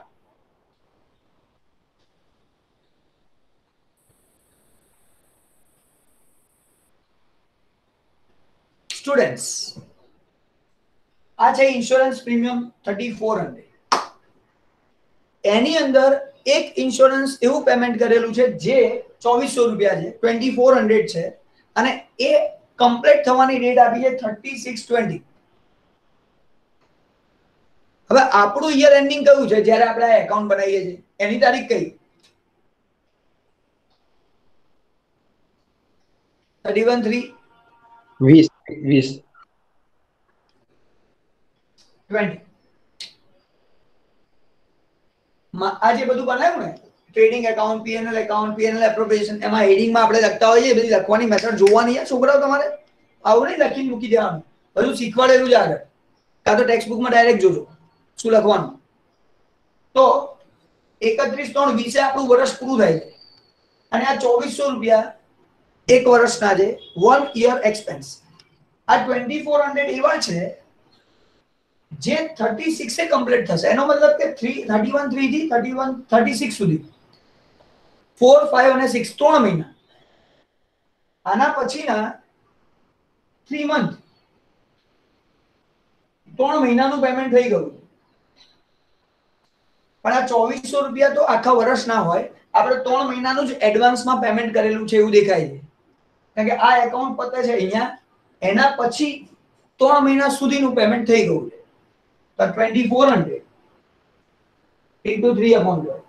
સ્ટુડન્ટ્સ, આ છે ઇન્સ્યોરન્સ પ્રીમિયમ 3400. એની અંદર એક ઇન્સ્યોરન્સ એવું પેમેન્ટ કરેલું છે જે 2400 રૂપિયા છે, 2400 છે, અને એ કમ્પ્લીટ થવાની ડેટ આપી છે 36/20. હવે આપણું યર એન્ડિંગ કયું છે જ્યારે આપણે આ એકાઉન્ટ બનાવીએ છીએ, એની તારીખ કઈ? 20 આ જે બધું બનાવ્યું ને, trading account, P&L account, P&L appropriation, એમાં હેડિંગમાં આપણે લખતા હોઈએ, બધી લખવાની મેથડ જોવાની છે છોકરાઓ. તમારે આવું નહીં લખીને મૂકી દેવાનું, બધું શીખવાડેલું છે આગળ, કાં તો ટેક્સ્ટ બુકમાં ડાયરેક્ટ જોજો શું લખવાનું. તો 31/3/20 આપણું વર્ષ પૂરું થાય છે, અને આ 2400 રૂપિયા એક વર્ષના છે, 1 યર એક્સપેન્સ. આ 2400 એવા છે જે 36 એ કમ્પ્લીટ થશે. એનો મતલબ કે 31/3 થી 36 સુધી 4, 5 અને 6 3 મહિના. આના પછીના 3 મંથ, 3 મહિનાનું પેમેન્ટ થઈ ગયું. પણ આ 2400 રૂપિયા તો આખા વર્ષ ના હોય, આપણે 3 મહિનાનું જ એડવાન્સમાં પેમેન્ટ કરેલું છે એવું દેખાય છે, કારણ કે આ એકાઉન્ટ પતે છે અહીંયા, એના પછી 3 મહિના સુધીનું પેમેન્ટ થઈ ગયું છે. તો 2400 into 3/12.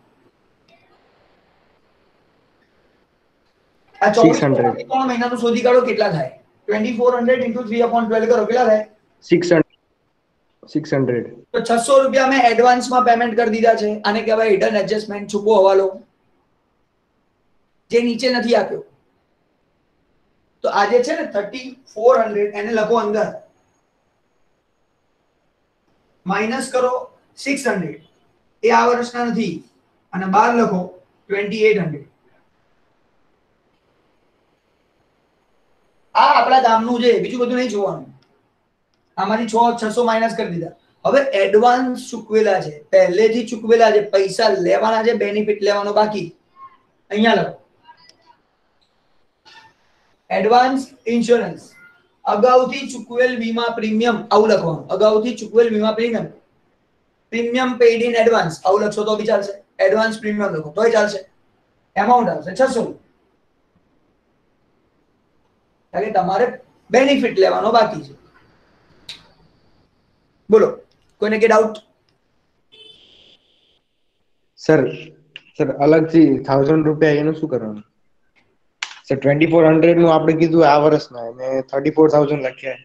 આ 600. 3 મહિનાનું શોધી કાઢો કેટલા થાય. 2400 into 3/12 કરો, કેટલા થાય? 600. 600. તો 600 રૂપિયા મેં એડવાન્સમાં પેમેન્ટ કરી દીધા છે. આને કહેવાય હિડન એડજસ્ટમેન્ટ, છુપો હવાલો, જે નીચે નથી આપ્યો. તો આજે છે ને 3400 એને લખો અંદર, માઇનસ કરો 600, એ આ વર્ષના નથી, અને 12 લખો 2800. આ આપણા ગામનું છે, બીજું બધું નહીં જોવાનું. આમાંથી 600 માઇનસ કરી દીધા. હવે એડવાન્સ ચૂકવેલા છે, પહેલેથી ચૂકવેલા છે, પૈસા લેવાના છે, બેનિફિટ લેવાનો બાકી. અહીંયા લખો એડવાન્સ ઇન્સ્યોરન્સ, અગાઉથી ચૂકવેલ વીમા પ્રીમિયમ, આવું લખવાનું. અગાઉથી ચૂકવેલ વીમા premium, premium paid in advance, આવું લખશો તો બી ચાલશે. એડવાન્સ પ્રીમિયમ લખો તોય ચાલશે. એમાઉન્ટ આવશે 600, એટલે તમારે બેનિફિટ લેવાનો બાકી છે. બોલો, કોઈને કે ડાઉટ? સર અલગથી 1000 રૂપિયા એનું શું કરવાનું? સર 2400 નું આપણે કીધું આ વર્ષના, અને 34000 લખ્યા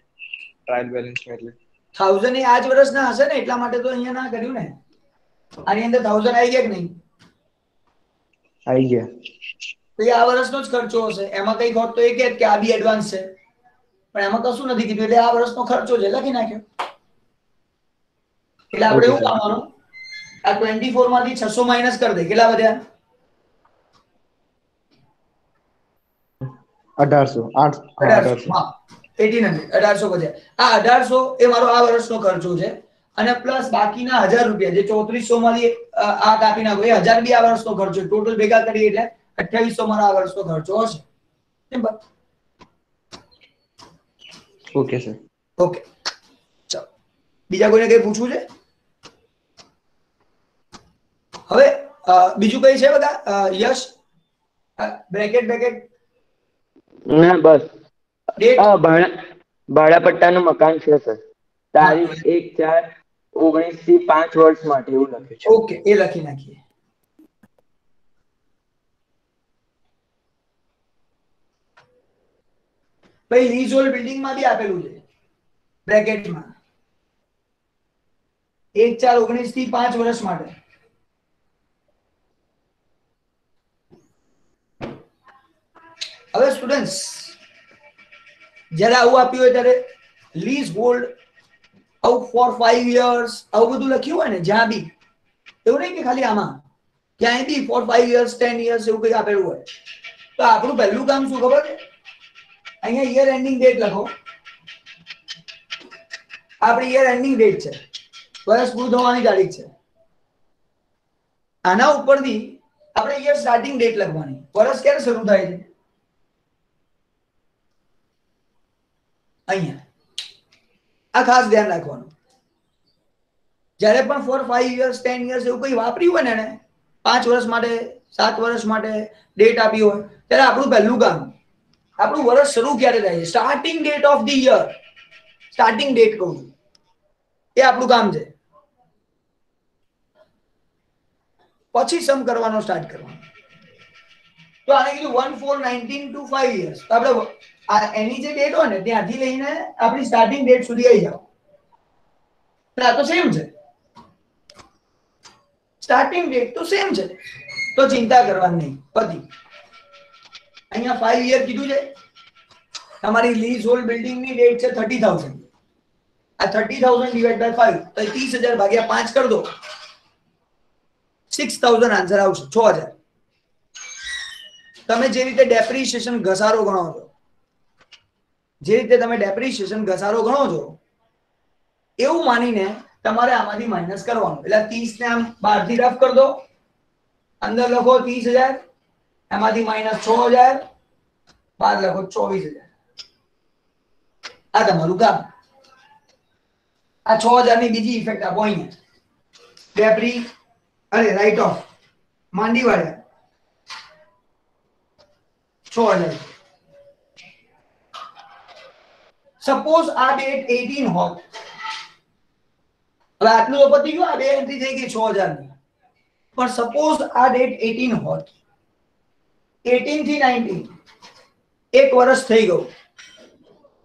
ટ્રાયલ બેલેન્સ માં, એટલે 1000 એ આજ વર્ષના હશે ને, એટલા માટે તો અહીંયા ના કર્યું ને. આની અંદર 1000 આવી ગયા કે નહીં? આવી ગયા. તો એ આ વર્ષનો જ ખર્ચો હશે. એમાં કઈ હોત તો એ કહે કે આ બી એડવાન્સ છે, પણ એમાં કશું નથી કીધું, એટલે આ વર્ષનો ખર્ચો છે, લખી નાખ્યો. એટલે આપણે એવું કરવાનું, આ 24 માંથી 600 માઇનસ કરી દે, કેટલા વધ્યા? 1800. હા 1800 વધ્યા. આ 1800 એ મારો આ વર્ષનો ખર્ચો છે, અને પ્લસ બાકીના 1000 રૂપિયા જે 3400 માંથી આ કાપી નાખો, એ 1000 બી આ વર્ષનો ખર્ચો, ટોટલ ભેગા કરીએ એટલે 2800 મારો આ વર્ષનો ખર્ચો હશે. સિમ્પલ. Okay sir. ઓકે, ચાલો બીજા કોઈને કઈ પૂછવું છે? હવે બીજું કઈ છે બધા? યશ, બ્રેકેટ ના બસ ડેટ? ભાડાપટ્ટાનું મકાન છે સર, તારીખ 1/4/19 થી 5 વર્ષ માટે એવું લખ્યું છે. ઓકે, એ લખી નાખીએ. ભાઈ લીઝ હોલ્ડ બિલ્ડિંગ માં બી આપેલું છે બ્રેકેટમાં, 1/4/19 થી 5 વર્ષ માટે. હવે સ્ટુડન્ટ્સ, જ્યારે આવું આપ્યું હોય ત્યારે લીઝ હોલ્ડ આવું ફોર 5 years આવું બધું લખ્યું હોય ને, જ્યાં બી એવું નહીં કે ખાલી આમાં, ક્યાંય બી ફોર 5 years 10 years એવું કંઈ આપેલું હોય, તો આપણું પહેલું કામ શું ખબર છે? અહીંયા યર એન્ડિંગ ડેટ લખો. આપણી યર એન્ડિંગ ડેટ છે, વર્ષ પૂરું થવાની તારીખ છે. આના ઉપરથી આપણે યર સ્ટાર્ટિંગ ડેટ લખવાની, વર્ષ ક્યારે શરૂ થાય છે અહીંયા. આ ખાસ ધ્યાન રાખવાનું. જ્યારે પણ ફોર 5 years 10 years એવું કંઈ વાપર્યું હોય ને, 5 વર્ષ માટે 7 વર્ષ માટે ડેટ આપી હોય, ત્યારે આપણું પહેલું કામ, આપણું વર્ષ શરૂ ક્યારે થાય છે, starting date of the year, starting date કહું છું, એ આપણું કામ છે. પછી સમ કરવાનો સ્ટાર્ટ કરવાનો. તો આને કીધું 1/4/19 to 5 years. તો આપણે એની જે ડેટ હોય ને ત્યાંથી લઈને આપણી સ્ટાર્ટિંગ ડેટ સુધી આવી જાવ. આ તો સેમ છે, સ્ટાર્ટિંગ ડેટ તો સેમ છે, તો ચિંતા કરવાની નહીં, પતી. અહીંયા 5 year કીધું છે. તમારી લીઝ હોલ્ડ બિલ્ડિંગ ની ડેટ છે 30,000. આ 30,000 ડિવાઇડ બાય 5 તો 30,000 ભાગ્યા 5 કરી દો, 6,000 આન્સર આવશે. 6,000. તમે જે રીતે ડેપ્રિસિએશન ઘસારો ગણો છો, જે રીતે તમે ડેપ્રિસિએશન ઘસારો ગણો છો, એવું માનીને તમારે આમાંથી માઇનસ કરવાનું. એટલે 30 ને આમ 12 થી રફ કરી દો, અંદર લખો 30,000, એમાંથી માઇનસ 6,000, બાદ લખો 24,000. આ તમારું કામ. આ 6,000 ની બીજી ઇફેક્ટ આપો અહીંયા. ડેપ્રી અરે રાઇટ ઓફ માંડી વાળા 6,000. સપોઝ આ ડેટ 18 હોત, હવે આટલું તો પતી ગયું, આ બે એન્ટ્રી થઈ ગઈ 6,000 ની, પણ સપોઝ આ ડેટ 18 હોત, 18 થી 19 એક વર્ષ થઈ ગયું,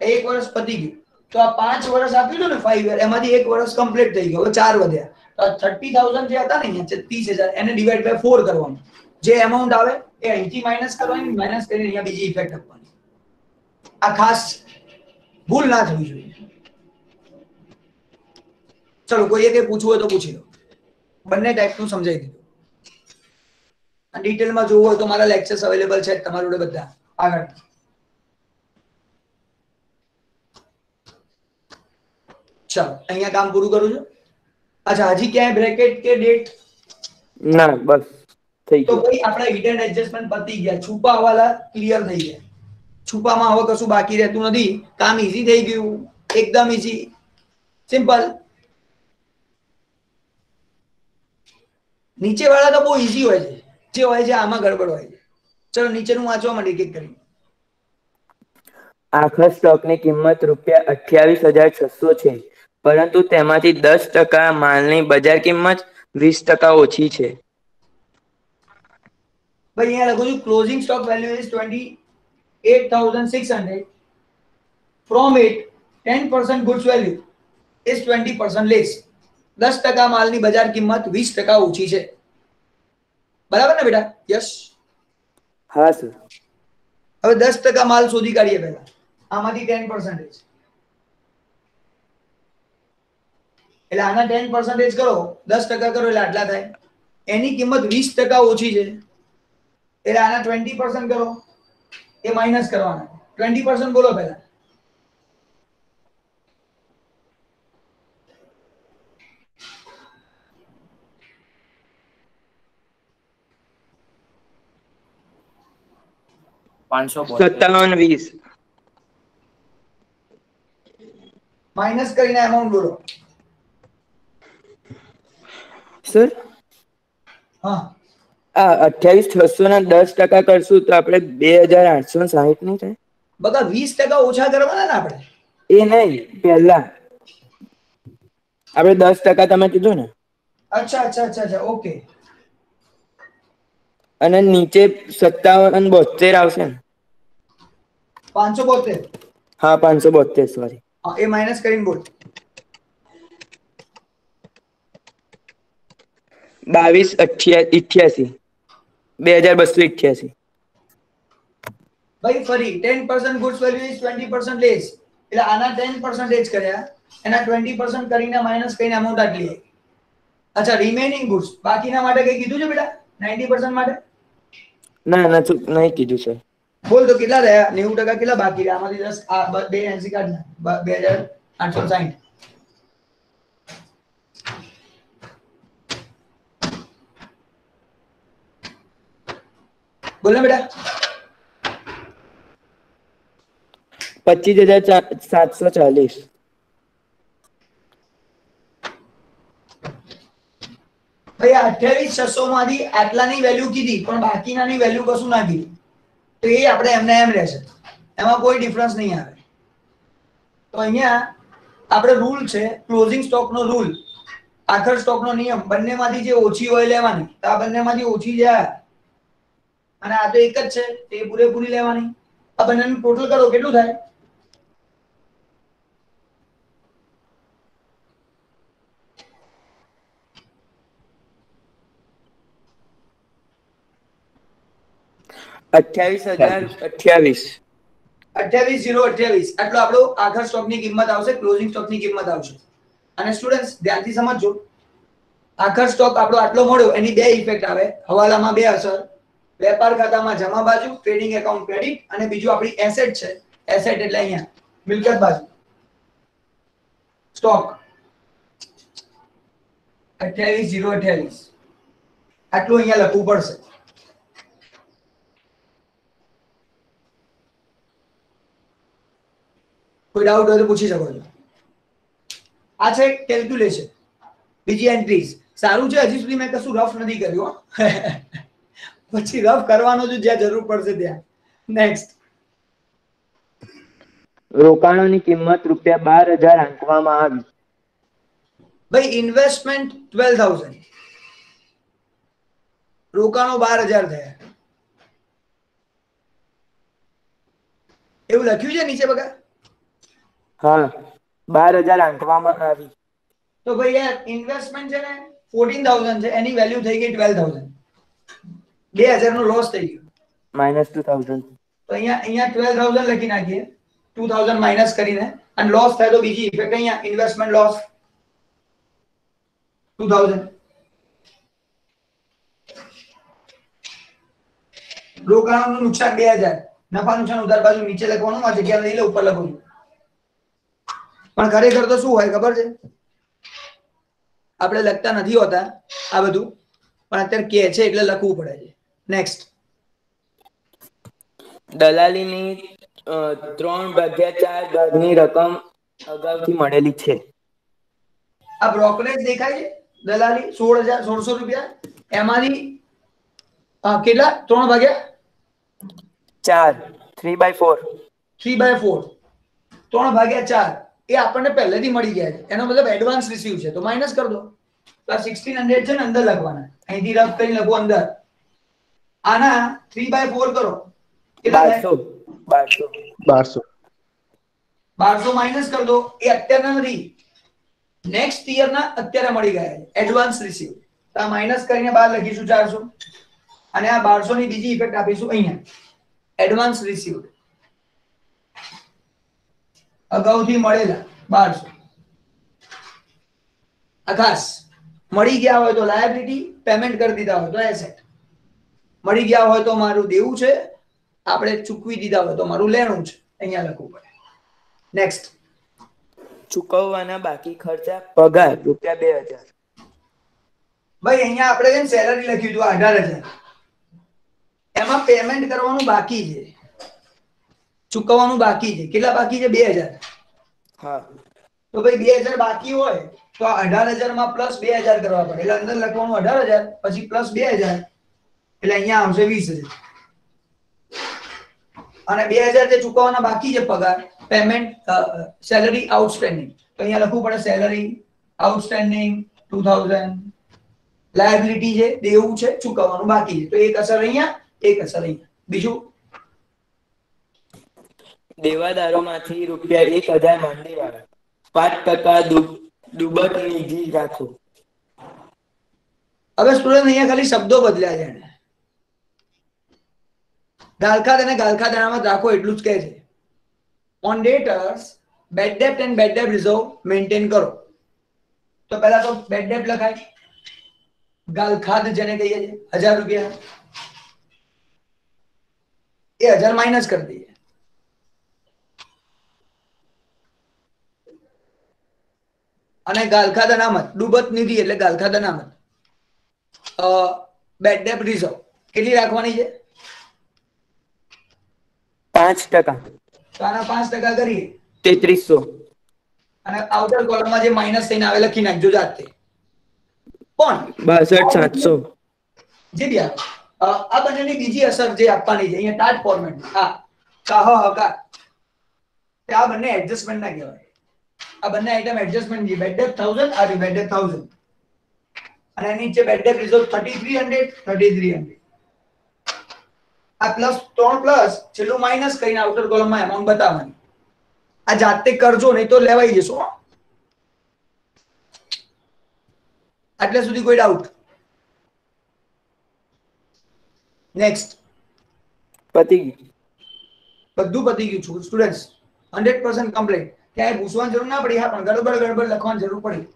એક વર્ષ પતી ગયું, તો આ 5 વર્ષ આપ્યું હતું ને 5 યર, એમાંથી 1 વર્ષ કમ્પ્લીટ થઈ ગયો, હવે 4 વધ્યા. તો 30,000 જે હતા ને અહીંયા 30,000 એને ડિવાઈડ બાય 4 કરવાનું. જે એમાઉન્ટ આવે એ અહીંથી માઈનસ કરવાની, માઈનસ કરીને અહીંયા બીજી ઇફેક્ટ આપવાની. આ ખાસ ભૂલ ના થવી જોઈએ. ચલો કોઈએ કઈ પૂછવું હોય તો પૂછી લો. બંને ટાઈપનું સમજાવી દીધું. ડિટેલમાં જોવું હોય તો મારા લેક્ચર્સ અવેલેબલ છે તમારી જોડે બધા. આગળ ચાલો અહીંયા કામ પૂરું કરું છું. અચ્છા હજી ક્યાંય બ્રેકેટ કે ડેટ? ના બસ થઈ તો ગયું. ભાઈ આપણા હિડન એડજસ્ટમેન્ટ પતી ગયા, છુપા વાળા ક્લિયર થઈ ગયા. છુપામાં હવે કશું બાકી રહેતું નથી, કામ ઈઝી થઈ ગયું, એકદમ ઈઝી, સિમ્પલ. નીચે વાળા તો બહુ ઈઝી હોય છે, જે હોય છે આમાં ગડબડ હોય છે. ચલો નીચેનું વાંચવા માંડીએ એક એક કરીને. આખા સ્ટોકની કિંમત ₹28,600 છે, પરંતુ તેમાંથી 10% માલની બજાર કિંમત 20% ઓછી છે. ભાઈ અહીંયા લખું છું closing stock value is 28,600. From it 10% goods value is 20% less. 10% માલની બજાર કિંમત 20% ઓછી છે. બરાબર ને બેટા? યસ. હા સર. હવે 10% માલ શોધી કાઢીએ પહેલા. આમાંથી 10%. એટલે આના 10% કરો, 10% કરો એટલે આટલા થાય. એની કિંમત 20% ઓછી છે એટલે આના 20% કરો, એ માઈનસ કરવાના. 20% બોલો પહેલા. ₹57.20. માઈનસ કરીને એમાઉન્ટ બોલો. સર હા આ 28,600 ના 10% કરશું તો આપણે 2,860 નહીં થાય? બકા 20% ઓછા કરવાના ને આપણે. એ નહીં, પહેલા આપણે 10% તમે કીધું ને, અચ્છા અચ્છા અચ્છા અચ્છા ઓકે. અને નીચે 57.72 આવશે ને? 572. હા 572 સોરી. એ માઈનસ કરીને બોલ. 22,88 2,288. ભાઈ ફરી 10% goods value is 20% less. એટલે આના 10% કર્યા, એના 20% કરીને માઈનસ કરીને અમાઉન્ટ આટલી આવી. અચ્છા રિમેનિંગ ગુડ્સ બાકીના માટે કઈ કીધું છે બેટા? 90% માટે ના નહીં કીધું સર. બોલ તો કેટલા રહ્યા? 90% કેટલા બાકી રહ્યા? આમાંથી 10 આ બે એનસી કાર્ડ 2,860. બોલ ને બેટા. 25,740. ભાઈ 28,600 માંથી આટલાની વેલ્યુ કીધી પણ બાકીનાની વેલ્યુ કશું ના કીધી, તો એ આપણે એમને એમ રહેશે, એમાં કોઈ ડિફરન્સ નહીં આવે. તો અહીંયા આપણે રૂલ છે ક્લોઝિંગ સ્ટોકનો રૂલ, આખર સ્ટોકનો નિયમ, બંનેમાંથી જે ઓછી હોય લેવાની. તો આ બંનેમાંથી ઓછી જાય અને આ તો એક જ છે તે પૂરેપૂરી લેવાની. આ બંનેનું ટોટલ કરો કેટલું થાય? ₹28,028. 28,028 આટલો આપણો આખર સ્ટોકની કિંમત આવશે, ક્લોઝિંગ સ્ટોકની કિંમત આવશે. અને સ્ટુડન્ટ્સ ધ્યાનથી સમજજો, આખર સ્ટોક આપણો આટલો મળ્યો, એની બે ઇફેક્ટ આવે. હવાલામાં બે અસર, વેપાર ખાતામાં જમા બાજુ ટ્રેડિંગ એકાઉન્ટ ક્રેડિટ, અને બીજું આપણી એસેટ છે, એસેટ એટલે અહીંયા મિલકત બાજુ સ્ટોક. 28,028 આટલું અહીંયા લખવું પડશે. કોઈ ડાઉટ હોય તો પૂછી શકો છો. આ છે કેલ્ક્યુલેશન. બીજી એન્ટ્રીઝ સારું છે, હજી સુધી મેં કશું રફ નથી કર્યું. પછી રફ કરવાનો છે જ્યાં જરૂર પડશે ત્યાં. નેક્સ્ટ. રોકાણોની કિંમત ₹12,000 આંકવામાં આવી. ભાઈ ઇન્વેસ્ટમેન્ટ 12,000, રોકાણો 12,000 થયા. એવું લખ્યું છે નીચે બગા? હા 12,000 આંકવામાં આવી. તો ભાઈ યાર ઇન્વેસ્ટમેન્ટ છે ને 14,000 છે, એની વેલ્યુ થઈ ગઈ 12,000. 2,000 નો લોસ થઈ ગયો. -2,000. તો અહીંયા 12,000 લખી નાખીએ, 2,000 માઇનસ કરીને, અને લોસ થાય તો બીજી ઇફેક્ટ અહીંયા ઇન્વેસ્ટમેન્ટ લોસ 2,000. રોકાણનું નુકસાન 2,000. નફા નુકસાન ઉધાર બાજુ નીચે લખવાનું, આ જગ્યા લઈ લે, ઉપર લખું છું. પણ ખરેખર તો શું હોય ખબર છે, આપણે લખતા નથી હોતા આ બધું, પણ અત્યારે કે છે એટલે લખવું પડે છે. નેક્સ્ટ, દલાલીની 3/4 ભાગની રકમ અગાઉથી મળેલી છે. આ બ્રોકરેજ દેખાય છે, દલાલી 16,100 રૂપિયા, એમાંથી કેટલા 3/4 3/4 3/4 3/4 એ આપણને પહેલેથી મળી ગયા છે, એનો મતલબ એડવાન્સ રિસીવ છે, તો માઇનસ કરી દો. તો 1600 છે ને અંદર લખવાના, અહીંથી રફ કરી લખો અંદર. આના 3/4 કરો, કેટલા થાય? 1200 1200 માઇનસ કરી દો. એ અત્યારના નથી, નેક્સ્ટ યર ના અત્યારે મળી ગયા છે, એડવાન્સ રિસીવ. તો આ માઇનસ કરીને બહાર લખીશું 400, અને આ 1200 ની બીજી ઇફેક્ટ આપીશું અહીંયા, એડવાન્સ રિસીવ, અગાઉથી મળેલા 1200. આ ખાસ મળી ગયા હોય તો લાયબિલિટી, પેમેન્ટ કરી દીધા હોય તો એસેટ. મળી ગયા હોય તો મારું દેવું છે, આપણે ચૂકવી દીધા હોય તો મારું લેણું છે, અહીંયા લખવું પડે. નેક્સ્ટ, ચૂકવવાના બાકી ખર્ચા પગાર ₹2,000. ભાઈ અહીંયા આપણે જેમ સેલરી લખ્યું હતું 18,000, એમાં પેમેન્ટ કરવાનું બાકી છે, ચૂકવવાનું બાકી છે. કેટલા બાકી છે? 2,000. હા, તો ભાઈ 2,000 બાકી હોય તો આ 18,000 માં પ્લસ 2,000 કરવા પડે, એટલે અંદર લખવાનું 18,000 પછી પ્લસ 2,000, એટલે અહીંયા આવશે 20,000. અને 2,000 જે ચૂકવવાના બાકી છે પગાર, પેમેન્ટ, સેલરી આઉટસ્ટેન્ડિંગ, તો અહીંયા લખવું પડે સેલરી આઉટસ્ટેન્ડિંગ 2,000. લાયબિલિટી છે, દેવું છે, ચૂકવવાનું બાકી છે, તો એક અસર અહીંયા, એક અસર અહીંયા. બીજું, દેવાદારોમાંથી ₹1,000 માંડીવાળા 5% દુબક નિધિ રાખો. હવે સ્ટુડન્ટ અહીંયા ખાલી શબ્દો બદલ્યા છે, ગાલખાત અને ગાલખાત અનામત રાખો એટલું જ કહે છે. On ડેટર્સ bed ડેપ્ટ and bed ડેપ્ટ reserve maintain કરો. તો પહેલા તો બેડ ડેપ્ટ લખાય, ગાલખાત જેને કહીએ છીએ 1,000 રૂપિયા, એ 1,000 માઇનસ કરી દઈએ. અને ગાલખાત અનામત, ડૂબત નિધિ એટલે ગાલખાત અનામત, બેડ ડેપ્ટ રિઝર્વ કેટલી રાખવાની છે? 5%. તો આના 5% કરીએ, 3,300. અને આઉટર કોલમમાં જે માઇનસ થઈને આવે લખી નાખજો જાતે. પણ 62,700. જે બી આવે, આ બંનેની બીજી અસર જે આપવાની છે અહીંયા ટાટ ફોર્મેટ, હા કાહ હકાર, આ બંને એડજસ્ટમેન્ટ ના કહેવાય. આ બંને આઈટમ એડજસ્ટમેન્ટ છે. બેડ ડેપ્ટ 1,000, આ બેડ ડેપ્ટ 1,000, અને એની નીચે બેડ ડેપ્ટ રિઝર્વ 3,300. આ પ્લસ 3 પ્લસ છેલ્લું માઇનસ કરીને આઉટર કોલમમાં એમાઉન્ટ બતાવવાની. આ જાતે કરજો નહીં તો લેવાઈ જશો. આટલે સુધી કોઈ ડાઉટ? નેક્સ્ટ, પતી ગયું. બધું પતી ગયું છું સ્ટુડન્ટ્સ, 100% કમ્પ્લીટ. ક્યાંય પૂછવાની જરૂર ના પડી, હા પણ ગડબડ લખવાની જરૂર પડી.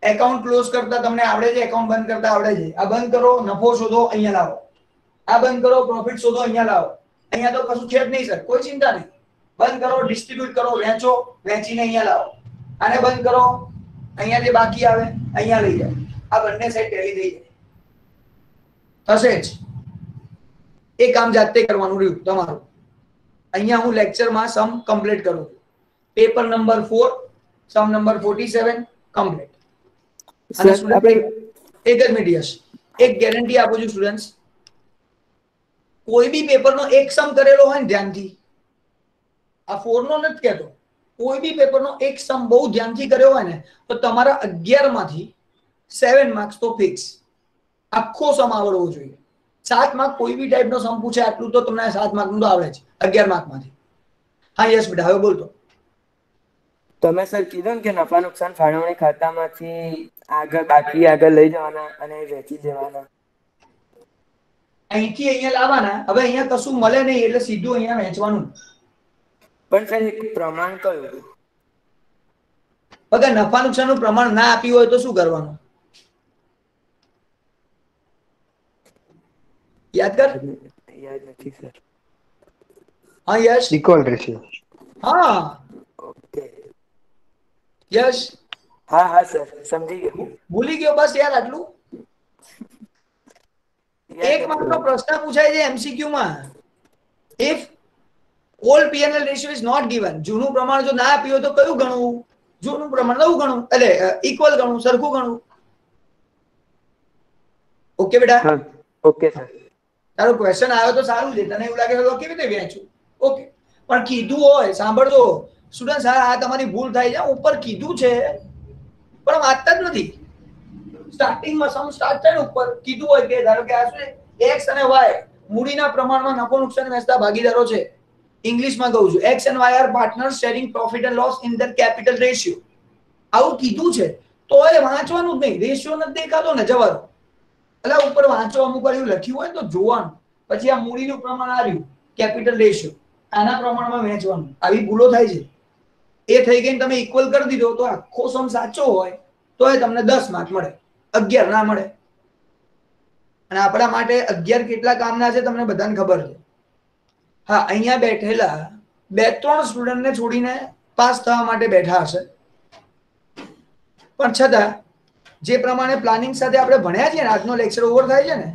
એકાઉન્ટ ક્લોઝ કરતા તમને આવડે છે, એકાઉન્ટ બંધ કરતા આવડે છે. આ બંધ કરો, નફો શોધો, અહીંયા લાવો. આ બંધ કરો, પ્રોફિટ શોધો, અહીંયા લાવો. અહીંયા તો કશું છે જ નહીં સર, કોઈ ચિંતા નહીં. બંધ કરો, ડિસ્ટ્રીબ્યુટ કરો, વેચો, વેચીને અહીંયા લાવો. આને બંધ કરો, અહીંયા જે બાકી આવે અહીંયા લઈ જાઓ. આ બંને સાઈડ ટેલી થઈ જાય, થશે જ. એ કામ જાતે કરવાનું રહ્યું તમારું. અહીંયા હું લેક્ચરમાં સમ કમ્પ્લીટ કરું છું. Paper number 4, sum number 47 complete. અને સ્ટુડન્ટ એક જ મિનિટ, યસ, એક ગેરંટી આપું છું સ્ટુડન્ટ્સ, કોઈ બી પેપરનો એક સમ કરેલો હોય ને ધ્યાનથી, આ 4 નો નથી કહેતો, કોઈ બી પેપરનો એક સમ બહુ ધ્યાનથી કર્યો હોય ને તો તમારા 11 માંથી 7 માર્ક્સ તો ફિક્સ. આખો સમ આવડવો જોઈએ. 7 માર્ક કોઈ બી ટાઈપનો સમ પૂછે આટલું તો તમને 7 માર્કનું તો આવડે છે 11 માર્કમાંથી. હા યસ બેટા, હવે બોલતો. તમે સર કીધું ને કે નફા નુકસાન ફાળવણી ખાતામાંથી બાકી આગળ લઈ જવાના અને વેચી દેવાના. અહીંથી અહીંયા લાવવાના. હવે અહીંયા કશું મળે નહીં એટલે સીધું અહીંયા વેચવાનું. પણ સર એક પ્રમાણ કયું? અગર નફા નુકસાનનું પ્રમાણ ના આપ્યું હોય તો શું કરવાનું? યાદ કર. યાદ નથી સર. હા યશ. Equal ratio. હા ઓકે. યશ. હા હા સર સમજી ગયો. ભૂલી ગયો બસ યાર આટલું. એક માત્ર પ્રશ્ન પૂછાય છે એમસીક્યુ માં. If old PNL ratio is not given, જૂનું પ્રમાણ જો ના આપ્યું હોય તો કયું ગણવું? જૂનું પ્રમાણ નવું ગણવું, એટલે ઇક્વલ ગણવું, સરખું ગણવું. ઓકે બેટા. Okay sir. તારો ક્વેશ્ચન આવ્યો તો સારું છે, તને એવું લાગે તો કેવી રીતે વેચું? ઓકે, પણ કીધું હોય, સાંભળજો સ્ટુડન્ટ, આ તમારી ભૂલ થાય છે. ઉપર કીધું છે પણ વાંચતા જ નથી. સ્ટાર્ટિંગમાં સમ સ્ટાર્ટ થાય ને ઉપર કીધું હોય કે ધારો કે આ શું એક્સ અને વાય મૂડીના પ્રમાણમાં નફો નુકસાન વહેંચતા ભાગીદારો છે. ઇંગ્લિશમાં કહું છું, X and Y are partners sharing profit and loss in their capital ratio. આવું કીધું છે તો એ વાંચવાનું જ નહીં. રેશિયો નથી દેખાતો ને જવાબ, એટલે ઉપર વાંચો, અમુક વાર એવું લખ્યું હોય તો જોવાનું. પછી આ મૂડીનું પ્રમાણ આવ્યું કેપિટલ રેશિયો, આના પ્રમાણમાં વહેંચવાનું. આવી ભૂલો થાય છે. એ થઈ ગઈ તમે ઇક્વલ કરી દીધો તો આખો સમ સાચો હોય તો એ તમને 10 માર્ક મળે, 11 ના મળે. અને આપણા માટે 11 કેટલા કામના છે તમને બધાને ખબર છે. હા, અહીંયા બેઠેલા 2-3 સ્ટુડન્ટને છોડીને પાસ થવા માટે બેઠા હશે, પણ છતાં જે પ્રમાણે પ્લાનિંગ સાથે આપણે ભણ્યા છીએ ને, આજનો લેક્ચર ઓવર થાય છે ને,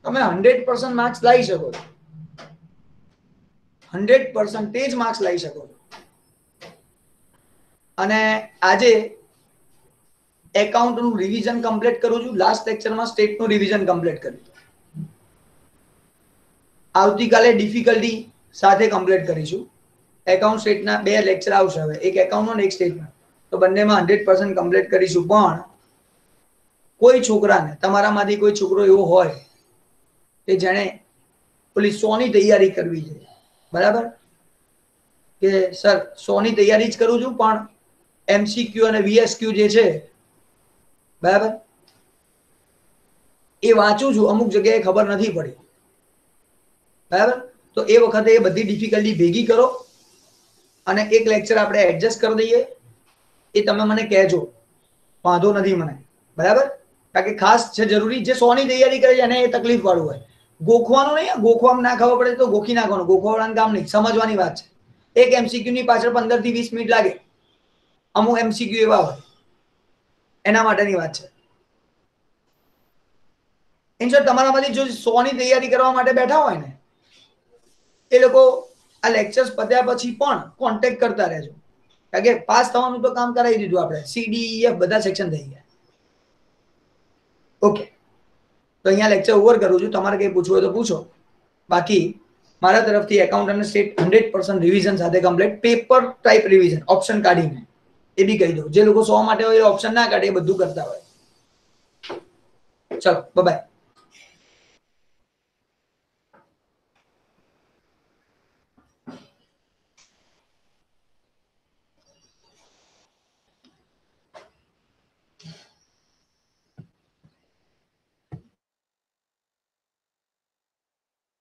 તમે 100% માર્ક્સ લાવી શકો છો. 100% માર્ક્સ લાવી શકો છો. અને આજે એકાઉન્ટનું રિવિઝન કમ્પ્લીટ કરું છું. લાસ્ટ લેક્ચરમાં સ્ટેટનું રિવિઝન કમ્પ્લીટ કર્યું. આવતીકાલે ડિફિકલ્ટી સાથે કમ્પ્લીટ કરીશું. એકાઉન્ટ સ્ટેટના 2 લેક્ચર આવશે હવે, એક એકાઉન્ટનો અને એક સ્ટેટનો. તો બંનેમાં 100% કમ્પ્લીટ કરીશું. પણ કોઈ છોકરાને, તમારામાંથી કોઈ છોકરો એવો હોય કે જેણે પોલીસ 100 ની તૈયારી કરવી છે, બરાબર, કે સર 100 ની તૈયારી જ કરું છું પણ એમસીક્યુ અને વીએસક્યુ જે છે, બરાબર, એ વાંચું છું, અમુક જગ્યાએ ખબર નથી પડી, બરાબર, તો એ વખતે એ બધી ડિફિકલ્ટી ભેગી કરો અને એક લેક્ચર આપણે એડજસ્ટ કરી દઈએ. એ તમે મને કહેજો, વાંધો નથી મને, બરાબર. કારણ કે ખાસ છે જરૂરી, જે 100 ની તૈયારી કરે છે એને એ તકલીફ વાળું હોય. ગોખવાનું નહીં, ગોખવામાં ના ખબર પડે તો ગોખી નાખવાનું, ગોખવાનું કામ નહીં, સમજવાની વાત છે. એક એમસીક્યુ ની પાછળ 15 થી 20 મિનિટ લાગે. અમુક એમસીક્યુ એવા હોય, એના માટેની વાત છે. ઇનશોર્ટ, તમારામાંથી જો 100 ની તૈયારી કરવા માટે બેઠા હોય ને, એ લોકો આ લેક્ચર્સ પત્યા પછી પણ કોન્ટેક્ટ કરતા રહેજો. કારણ કે પાસ થવાનું તો કામ કરાવી દીધું આપણે, CDEF બધા સેક્શન થઈ ગયા. ઓકે, તો અહીંયા લેક્ચર ઓવર કરું છું. તમારે કંઈ પૂછવું હોય તો પૂછો. બાકી મારા તરફથી એકાઉન્ટ અને સ્ટેટ 100% રિવિઝન સાથે complete, paper type revision, option કાઢીને. એ બી કહી દઉં, જે લોકો 100 માટે હોય એ ઓપ્શન ના કાઢે, એ બધું કરતા હોય. ચલો, બાય.